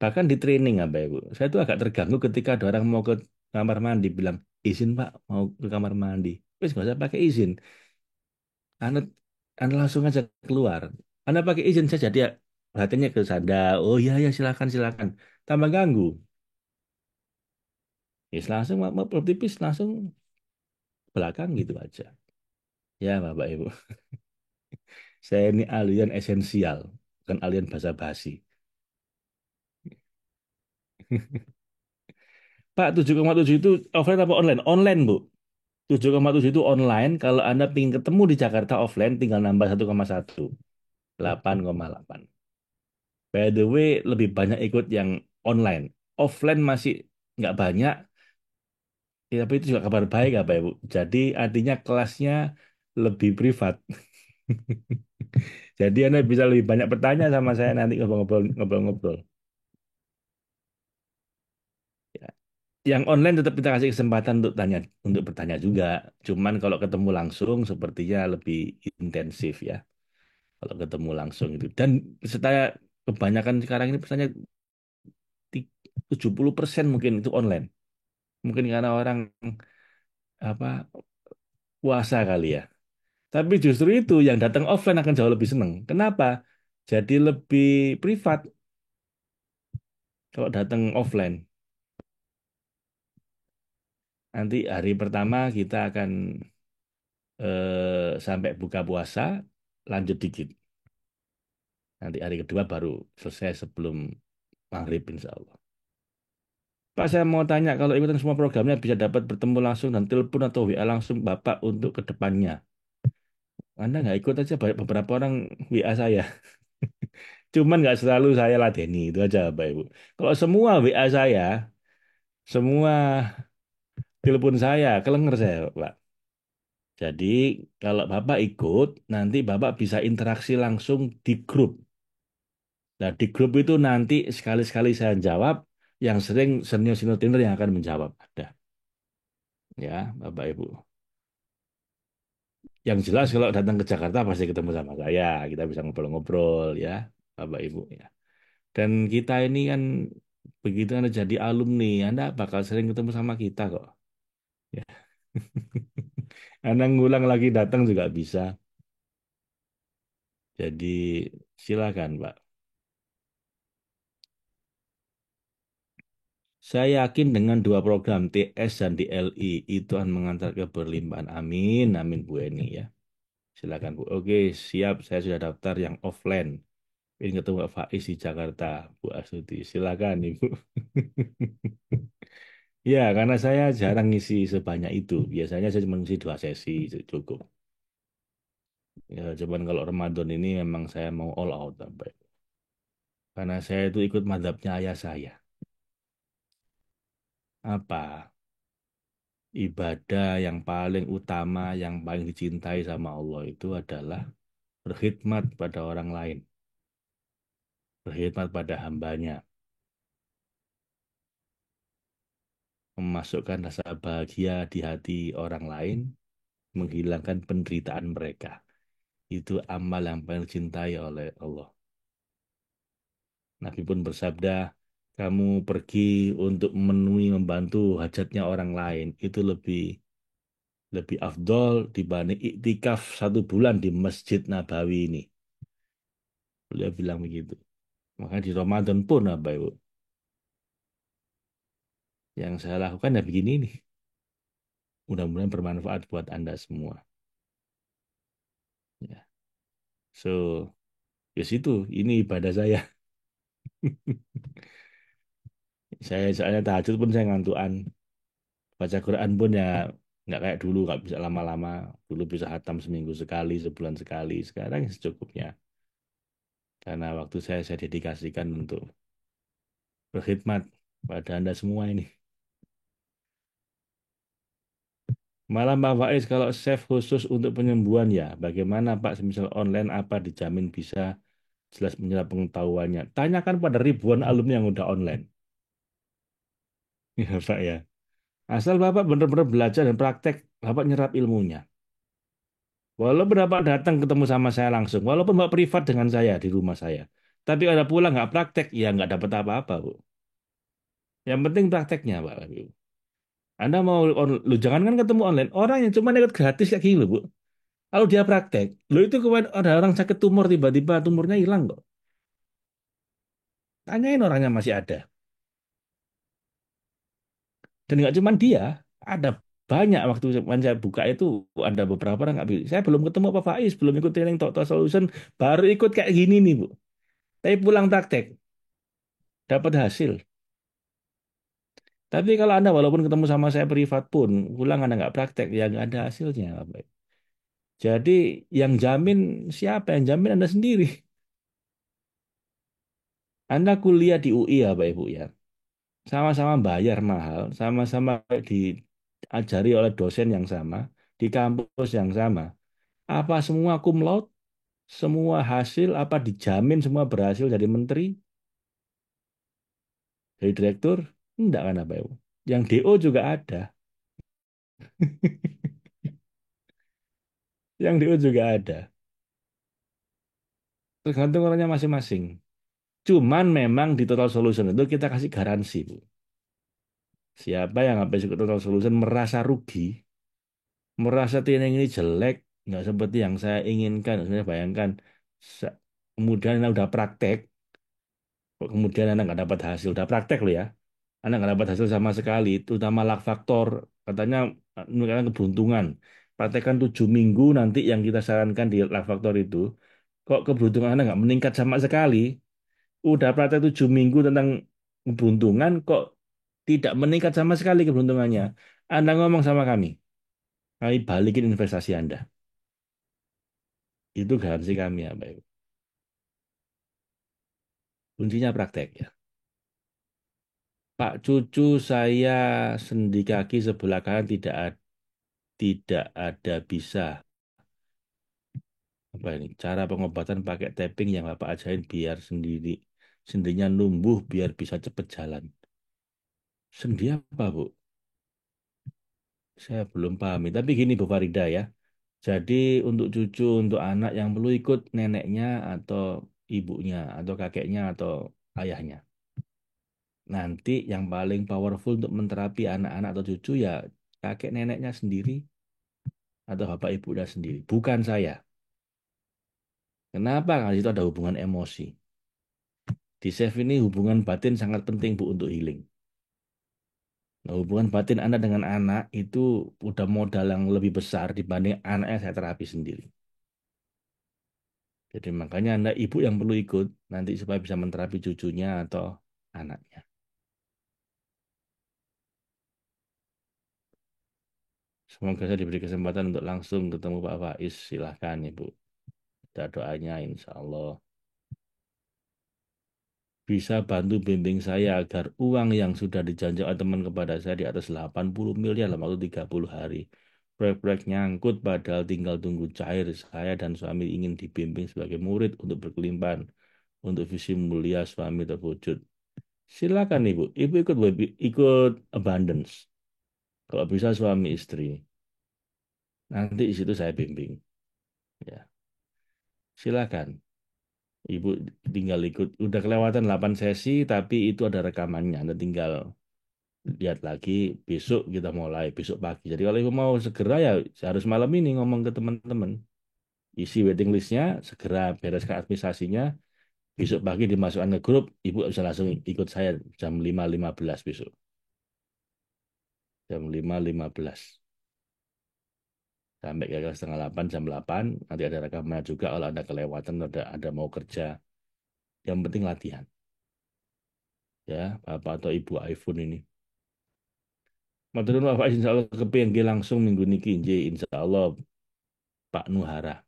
Bahkan di training Bapak Ibu, saya tuh agak terganggu ketika ada orang mau ke kamar mandi bilang izin Pak mau ke kamar mandi. Terus nggak usah pakai izin. Anda, Anda langsung aja keluar. Anda pakai izin saja dia perhatiannya ke Anda. Oh iya ya silakan silakan. Tambah ganggu. Ya langsung mau tipis langsung belakang gitu aja. Ya Bapak Ibu. Saya ini alien esensial, bukan alien basa-basi. Pak, 7,7 itu offline apa online? Online, Bu. 7,7 itu online. Kalau Anda ingin ketemu di Jakarta offline, tinggal nambah 1,1. 8,8. By the way, lebih banyak ikut yang online. Offline masih nggak banyak, ya, tapi itu juga kabar baik, Pak Ibu. Jadi artinya kelasnya lebih privat. Jadi Anda bisa lebih banyak bertanya sama saya nanti ngobrol-ngobrol. Ya. Yang online tetap kita kasih kesempatan untuk tanya, untuk bertanya juga. Cuman kalau ketemu langsung sepertinya lebih intensif ya. Kalau ketemu langsung itu. Dan saya kebanyakan sekarang ini pesannya 70% mungkin itu online. Mungkin karena orang apa puasa kali ya. Tapi justru itu yang datang offline akan jauh lebih seneng. Kenapa? Jadi lebih privat kalau datang offline. Nanti hari pertama kita akan sampai buka puasa, lanjut dikit. Nanti hari kedua baru selesai sebelum maghrib insya Allah. Pak, saya mau tanya, kalau ikutan semua programnya bisa dapat bertemu langsung dan telepon atau WA langsung Bapak untuk ke depannya. Anda nggak ikut aja banyak beberapa orang WA saya. Cuman nggak selalu saya ladeni, itu aja Bapak Ibu. Kalau semua WA saya, semua telepon saya, kelenger saya Pak. Jadi kalau Bapak ikut, nanti Bapak bisa interaksi langsung di grup. Nah, di grup itu nanti sekali-sekali saya jawab, yang sering senior-senior trainer yang akan menjawab. Ada. Ya, Bapak Ibu. Yang jelas kalau datang ke Jakarta pasti ketemu sama saya. Kita bisa ngobrol-ngobrol ya, Bapak Ibu ya. Dan kita ini kan begitu Anda jadi alumni, Anda bakal sering ketemu sama kita kok. Ya. Anda ngulang lagi datang juga bisa. Jadi silakan, Pak. Saya yakin dengan dua program TS dan DLI itu akan mengantar ke berlimpahan. Amin, amin Bu Eni ya. Silakan Bu. Oke, siap. Saya sudah daftar yang offline. Ingin ketemu Pak Faiz di Jakarta, Bu Astuti. Silakan Ibu. Ya, karena saya jarang ngisi sebanyak itu. Biasanya saya cuma ngisi 2 sesi, cukup. Ya, cuman kalau Ramadan ini memang saya mau all out sampai. Karena saya itu ikut madhabnya ayah saya. apa ibadah yang paling utama, yang paling dicintai sama Allah itu adalah berkhidmat pada orang lain, berkhidmat pada hambanya, memasukkan rasa bahagia di hati orang lain, menghilangkan penderitaan mereka. Itu amal yang paling dicintai oleh Allah. Nabi pun bersabda, kamu pergi untuk memenuhi, membantu hajatnya orang lain, itu lebih lebih afdol dibanding iktikaf 1 bulan di Masjid Nabawi ini. Beliau bilang begitu. Maka di Ramadan pun apa Ibu, yang saya lakukan ya begini nih. Mudah-mudahan bermanfaat buat Anda semua. Ya. So, ya situ, ini ibadah saya. Saya soalnya tahajud pun saya ngantuan. Baca Quran pun ya nggak kayak dulu, nggak bisa lama-lama. Dulu bisa hatam seminggu sekali, sebulan sekali. Sekarang ya secukupnya. Karena waktu saya dedikasikan untuk berkhidmat pada Anda semua ini. Malah Pak Faiz, kalau chef khusus untuk penyembuhan ya, bagaimana Pak, semisal online apa dijamin bisa jelas menyerap pengetahuannya. Tanyakan pada ribuan alumni yang udah online. Ya Pak ya. Asal Bapak benar-benar belajar dan praktek, Bapak nyerap ilmunya. Walaupun Bapak datang ketemu sama saya langsung, walaupun Bapak privat dengan saya di rumah saya. Tapi ada pulang nggak praktek, ya nggak dapat apa-apa, Bu. Yang penting prakteknya, Pak. Bu. Anda mau, lu jangan kan ketemu online, orang yang cuma ikut gratis kayak gini, loh, Bu. Kalau dia praktek, lo itu kemarin ada orang sakit tumor tiba-tiba tumornya hilang kok. Tanyain orangnya masih ada. Dan nggak cuma dia, ada banyak waktu saya buka itu ada beberapa orang nggak bisa. Saya belum ketemu Pak Faiz, belum ikut training Total Solution, baru ikut kayak gini nih Bu. Tapi pulang praktek, dapat hasil. Tapi kalau Anda walaupun ketemu sama saya privat pun, pulang Anda nggak praktek, ya nggak ada hasilnya. Pak. Jadi yang jamin siapa? Yang jamin Anda sendiri. Anda kuliah di UI ya Pak Ibu ya. Sama-sama bayar mahal, sama-sama diajari oleh dosen yang sama, di kampus yang sama. Apa semua cum laude? Semua hasil apa dijamin semua berhasil jadi menteri, jadi direktur? Enggak kan apa itu? Yang DO juga ada. Yang DO juga ada. Tergantung orangnya masing-masing. Cuman memang di Total Solution itu kita kasih garansi, Bu. Siapa yang habis ikut Total Solution merasa rugi, merasa training ini jelek, nggak seperti yang saya inginkan. Saya bayangkan, kemudian Anda udah praktek, kok kemudian Anda nggak dapat hasil, udah praktek loh ya. Anda nggak dapat hasil sama sekali, terutama luck faktor. Katanya menunjukkan keberuntungan. Praktekkan 7 minggu nanti yang kita sarankan di luck faktor itu. Kok keberuntungan Anda nggak meningkat sama sekali? Udah praktek 7 minggu tentang keberuntungan, kok tidak meningkat sama sekali keberuntungannya. Anda ngomong sama kami balikin investasi Anda. Itu garansi kami ya, Pak Ibu. Kuncinya praktek ya. Pak, cucu saya sendi kaki sebelah kanan tidak ada bisa apa ini cara pengobatan pakai tapping yang Bapak ajarin biar sendinya numbuh biar bisa cepet jalan. Sendi apa, Bu? Saya belum pahami. Tapi gini Bu Farida ya. Jadi untuk cucu, untuk anak yang perlu ikut neneknya atau ibunya atau kakeknya atau ayahnya. Nanti yang paling powerful untuk menterapi anak-anak atau cucu ya kakek neneknya sendiri atau bapak ibunya sendiri. Bukan saya. Kenapa? Karena itu ada hubungan emosi. Di chef ini hubungan batin sangat penting Bu untuk healing. Nah, hubungan batin Anda dengan anak itu udah modal yang lebih besar dibanding anaknya saya terapi sendiri. Jadi makanya Anda ibu yang perlu ikut nanti supaya bisa menterapi cucunya atau anaknya. Semoga saya diberi kesempatan untuk langsung ketemu Pak Faiz. Silahkan Ibu. Kita doanya insya Allah. bisa bantu bimbing saya agar uang yang sudah dijanjikan teman kepada saya di atas 80 miliar dalam waktu 30 hari. Proyek-proyek nyangkut padahal tinggal tunggu cair. Saya dan suami ingin dibimbing sebagai murid untuk berkelimpahan, untuk visi mulia suami terwujud. Silakan Ibu. Ibu ikut abundance. Kalau bisa suami istri. Nanti di situ saya bimbing. Ya, silakan. Ibu tinggal ikut. Udah kelewatan 8 sesi, tapi itu ada rekamannya. Anda tinggal lihat lagi. Besok kita mulai, besok pagi. Jadi kalau ibu mau segera ya harus malam ini ngomong ke teman-teman. Isi waiting listnya, segera bereskan administrasinya. Besok pagi dimasukkan ke grup, ibu bisa langsung ikut saya jam 5.15 besok. Jam 5.15. Sampai kira setengah 8, jam 8. Nanti ada rekamannya juga kalau Anda kelewatan, ada mau kerja. Yang penting latihan. Ya, Bapak atau Ibu iPhone ini. Matur nuwun Bapak insya Allah kepengin langsung minggu niki nggih insya Allah Pak Nuhara.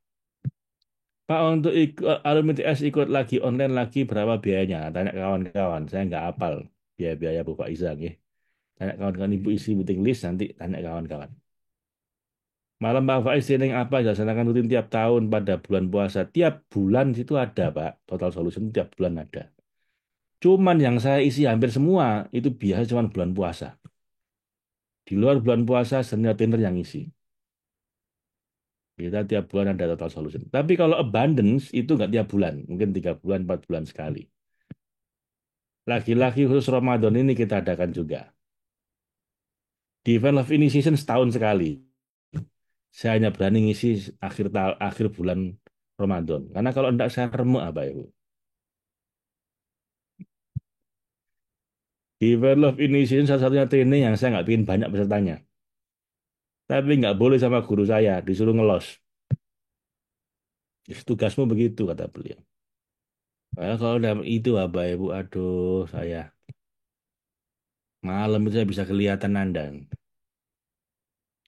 Pak untuk alumni TS ikut lagi online lagi berapa biayanya? Tanya kawan-kawan, saya nggak hafal biaya-biaya Bapak Isa nggih. Tanya kawan-kawan Ibu isi meeting list nanti tanya kawan-kawan. Malam Pak Faiz training apa dilaksanakan rutin tiap tahun pada bulan puasa. Tiap bulan itu ada Pak. Total Solution tiap bulan ada. Cuman yang saya isi hampir semua itu biasa cuman bulan puasa. Di luar bulan puasa senior trainer yang isi. Kita tiap bulan ada total solution. Tapi kalau abundance itu nggak tiap bulan, mungkin 3 bulan, 4 bulan sekali. Lagi-lagi khusus Ramadan ini kita adakan juga. Di event of initiation setahun sekali. Saya hanya berani ngisi akhir bulan Ramadan. Karena kalau enggak saya remuk apa ya Bu? Di event of initiation satu-satunya training yang saya nggak bikin banyak pesertanya. Tapi nggak boleh sama guru saya, disuruh ngelos. Tugasmu begitu kata beliau. Nah, kalau dalam itu apa ya Bu? Aduh saya. Malam itu saya bisa kelihatan Anda.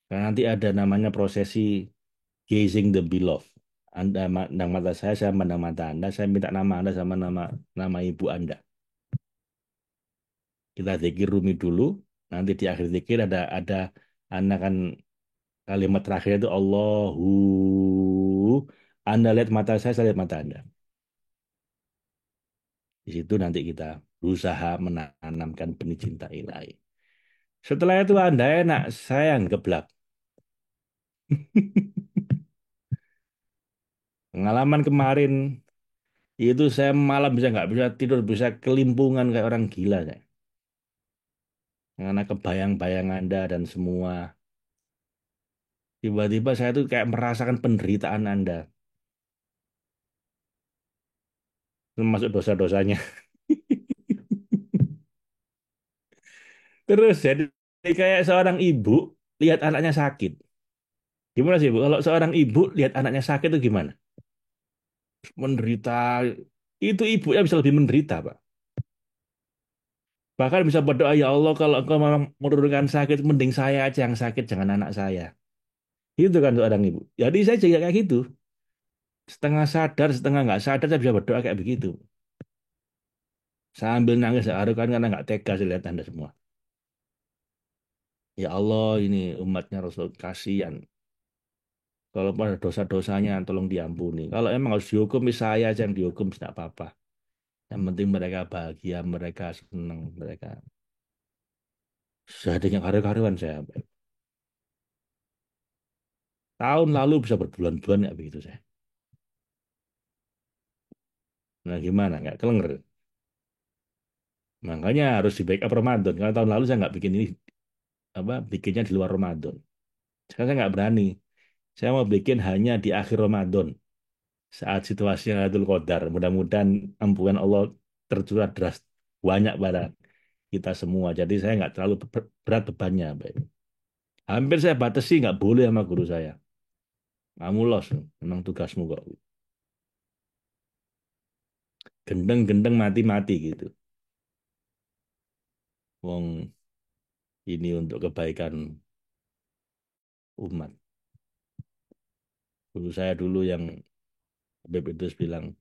Karena nanti ada namanya prosesi gazing the beloved. Anda mandang mata saya mandang mata Anda, saya minta nama Anda sama nama nama ibu Anda. Kita zikir rumi dulu, nanti di akhir zikir ada Anda kan kalimat terakhir itu Allahu. Anda lihat mata saya lihat mata Anda. Di situ nanti kita berusaha menanamkan benih cinta ilahi. Setelah itu Anda enak, saya yang geblak. Pengalaman kemarin itu saya malam bisa nggak bisa tidur, bisa kelimpungan kayak orang gila saya. Karena kebayang-bayang Anda dan semua. Tiba-tiba saya tuh kayak merasakan penderitaan Anda. Termasuk dosa-dosanya. Terus jadi kayak seorang ibu lihat anaknya sakit. Gimana sih Bu? Kalau seorang ibu lihat anaknya sakit itu gimana? Menderita. Itu ibunya bisa lebih menderita, Pak. Bahkan bisa berdoa, ya Allah kalau engkau memang menurunkan sakit, mending saya aja yang sakit, jangan anak saya. Itu kan seorang ibu. Jadi saya juga kayak gitu. Setengah sadar, setengah nggak sadar, saya bisa berdoa kayak begitu. Sambil nangis haru kan karena nggak tega sih lihat Anda semua. Ya Allah, ini umatnya Rasul kasihan. Kalau ada dosa-dosanya, tolong diampuni. Kalau emang harus dihukum, saya aja yang dihukum, tidak apa-apa. Yang penting mereka bahagia, mereka senang, mereka. Saya dengan karu-karuan saya. Tahun lalu bisa berbulan-bulan ya begitu saya. Nah gimana, nggak kelenger. Makanya harus di backup Ramadan. Karena tahun lalu saya nggak bikin ini, apa, bikinnya di luar Ramadan. Sekarang saya nggak berani. Saya mau bikin hanya di akhir Ramadan. Saat situasi Lailatul Qadar. Mudah-mudahan ampunan Allah tercurah deras banyak pada kita semua. Jadi saya nggak terlalu berat bebannya. Baik. Hampir saya batasi nggak boleh sama guru saya. Kamu los, memang tugasmu kok. Gendeng-gendeng mati-mati gitu. Wong ini untuk kebaikan umat. Guru saya dulu yang Habib Idrus bilang,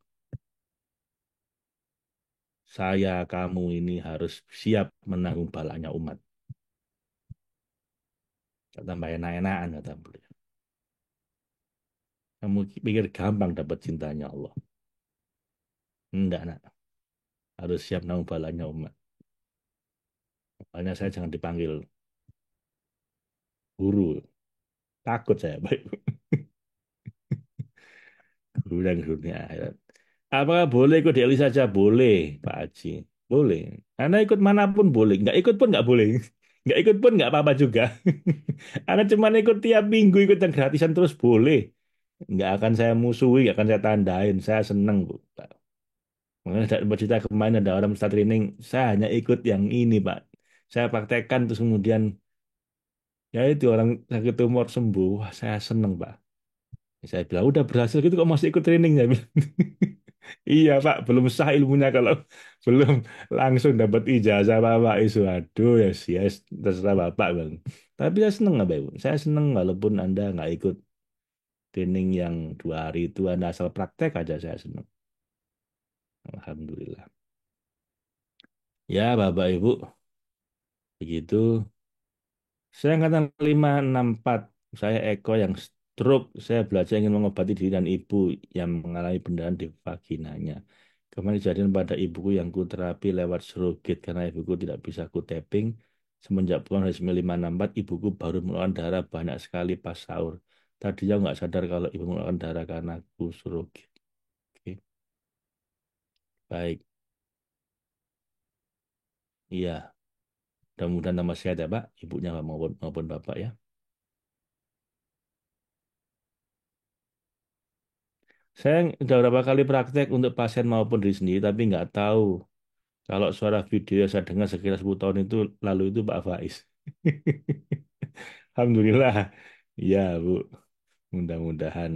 Saya, kamu ini harus siap menanggung balanya umat. Kata tambah enak-enakan, kata beliau. Kamu pikir gampang dapat cintanya Allah? Enggak, nak. Harus siap menanggung balanya umat. Makanya saya jangan dipanggil guru. Takut saya, Pak Ibu. Guru dan gurunya akhirat. Apakah boleh ikut DLI saja? Boleh, Pak Haji. Boleh. Anda ikut manapun boleh. Nggak ikut pun nggak boleh. Nggak ikut pun nggak apa-apa juga. Anda cuma ikut tiap minggu, ikut yang gratisan terus boleh. Nggak akan saya musuhi, nggak akan saya tandain. Saya seneng, Bu. Pak. Makanya ada cerita kemarin ada orang start training. Saya hanya ikut yang ini, Pak. Saya praktekkan terus kemudian, ya itu orang sakit tumor sembuh. Wah, saya seneng, Pak. Saya bilang, udah berhasil gitu kok masih ikut training? Saya bilang. Iya Pak, belum sah ilmunya kalau belum langsung dapat ijazah Bapak itu. Aduh ya sih, ya, terserah Bapak Bang. Tapi saya seneng Bapak Ibu. Saya seneng walaupun Anda nggak ikut training yang 2 hari itu, Anda asal praktek aja saya seneng. Alhamdulillah. Ya Bapak Ibu, begitu. Saya angkatan 564. Saya Eko yang stroke. Saya belajar ingin mengobati diri dan ibu yang mengalami pendarahan di vaginanya. Kemarin kejadian pada ibuku yang ku terapi lewat surrogate karena ibuku tidak bisa ku tapping. Semenjak pulang dari 564, ibuku baru mengeluarkan darah banyak sekali pas sahur. Tadi aku nggak sadar kalau ibu mengeluarkan darah karena ku surrogate. Oke, baik. Iya, mudah-mudahan tambah sehat ya Pak, ibunya maupun Bapak ya. Saya udah berapa kali praktek untuk pasien maupun diri sendiri, tapi nggak tahu kalau suara video yang saya dengar sekitar 10 tahun itu lalu itu Pak Faiz. Alhamdulillah. Ya, Bu. Mudah-mudahan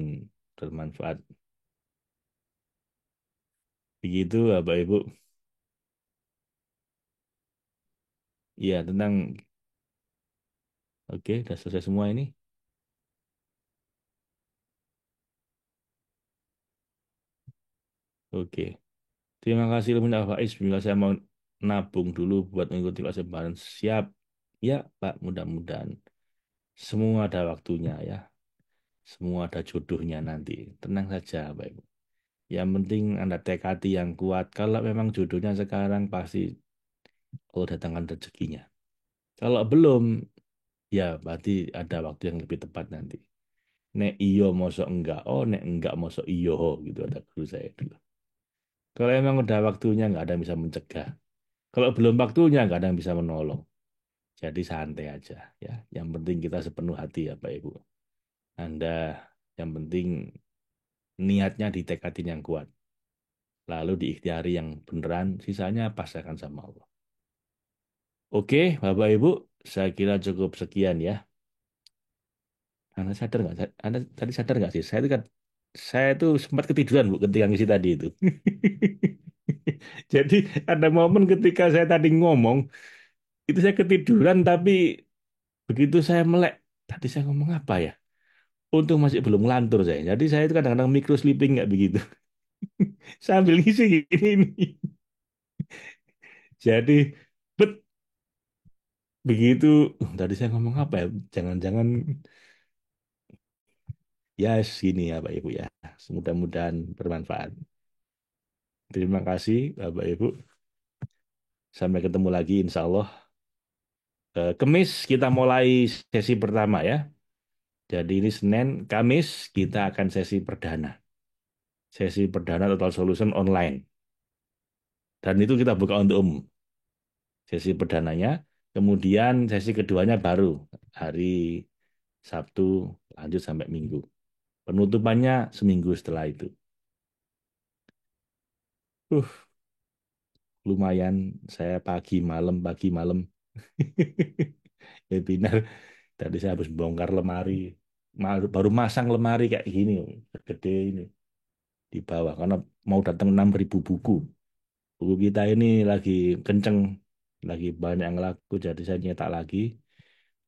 bermanfaat. Begitu, Bapak Ibu. Iya, tentang oke, udah selesai semua ini. Oke. Terima kasih ilmunya Pak Faiz. Bila saya mau nabung dulu buat mengikuti kelas lebaran. Siap. Ya, Pak, mudah-mudahan semua ada waktunya ya. Semua ada jodohnya nanti. Tenang saja, Bapak Ibu. Yang penting Anda tekadi yang kuat. Kalau memang jodohnya sekarang pasti Allah datangkan rezekinya. Kalau belum, ya berarti ada waktu yang lebih tepat nanti. Nek iyo mosok enggak, oh nek enggak mosok iyo, gitu ada guru saya dulu. Kalau emang udah waktunya nggak ada yang bisa mencegah. Kalau belum waktunya nggak ada yang bisa menolong. Jadi santai aja ya. Yang penting kita sepenuh hati ya Pak Ibu. Anda yang penting niatnya ditekadin yang kuat. Lalu diikhtiari yang beneran, sisanya pasrahkan sama Allah. Oke, Bapak Ibu, saya kira cukup sekian ya. Anda sadar nggak? Anda tadi sadar nggak sih? Saya itu sempat ketiduran Bu ketika ngisi tadi itu. Jadi ada momen ketika saya tadi ngomong, itu saya ketiduran tapi begitu saya melek, tadi saya ngomong apa ya? Untung masih belum ngelantur saya. Jadi saya itu kadang-kadang micro sleeping nggak begitu. Sambil ngisi ini. Jadi bet begitu. Tadi saya ngomong apa ya? Jangan-jangan ya sini ya Pak Ibu ya. Mudah-mudahan bermanfaat. Terima kasih Bapak Ibu. Sampai ketemu lagi insya Allah. Kemis kita mulai sesi pertama ya. Jadi ini Senin, Kamis kita akan sesi perdana. Sesi perdana Total Solution online. Dan itu kita buka untuk umum. Sesi perdananya. Kemudian sesi keduanya baru hari Sabtu lanjut sampai Minggu. Penutupannya seminggu setelah itu. Uh, Lumayan saya pagi malam webinar. Tadi saya habis bongkar lemari. Baru masang lemari kayak gini, gede ini di bawah karena mau datang 6.000 buku. Buku kita ini lagi kenceng, lagi banyak yang laku, jadi saya nyetak lagi.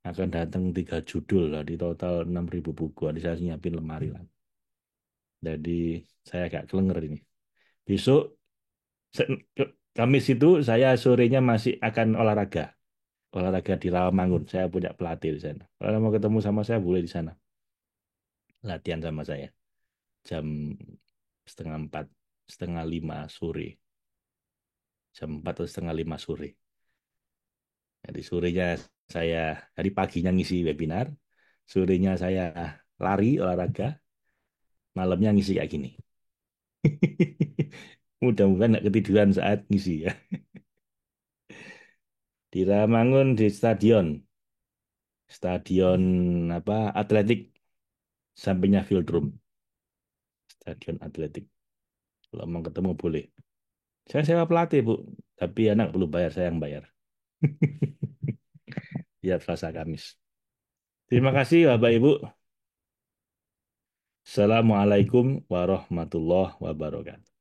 Akan datang 3 judul lah, di total 6.000 buku. Jadi saya nyiapin lemari lah. Jadi saya agak kelenger ini. Besok Kamis itu saya sorenya masih akan olahraga. Olahraga di Rawamangun. Saya punya pelatih di sana. Kalau mau ketemu sama saya boleh di sana. Latihan sama saya. Jam setengah 4, setengah 5 sore. Jam 4 atau setengah 5 sore. Jadi sorenya saya, dari paginya ngisi webinar. Sorenya saya lari, olahraga. Malamnya ngisi kayak gini. Mudah-mudahan nggak ketiduran saat ngisi ya. Di Rawamangun di stadion. Stadion apa? Atletik sampingnya Fieldroom. Stadion Atletik. Kalau mau ketemu boleh. Saya sewa pelatih, Bu. Tapi anak perlu bayar, saya yang bayar. Tiap Selasa Kamis. Terima kasih Bapak Ibu. Assalamualaikum warahmatullahi wabarakatuh.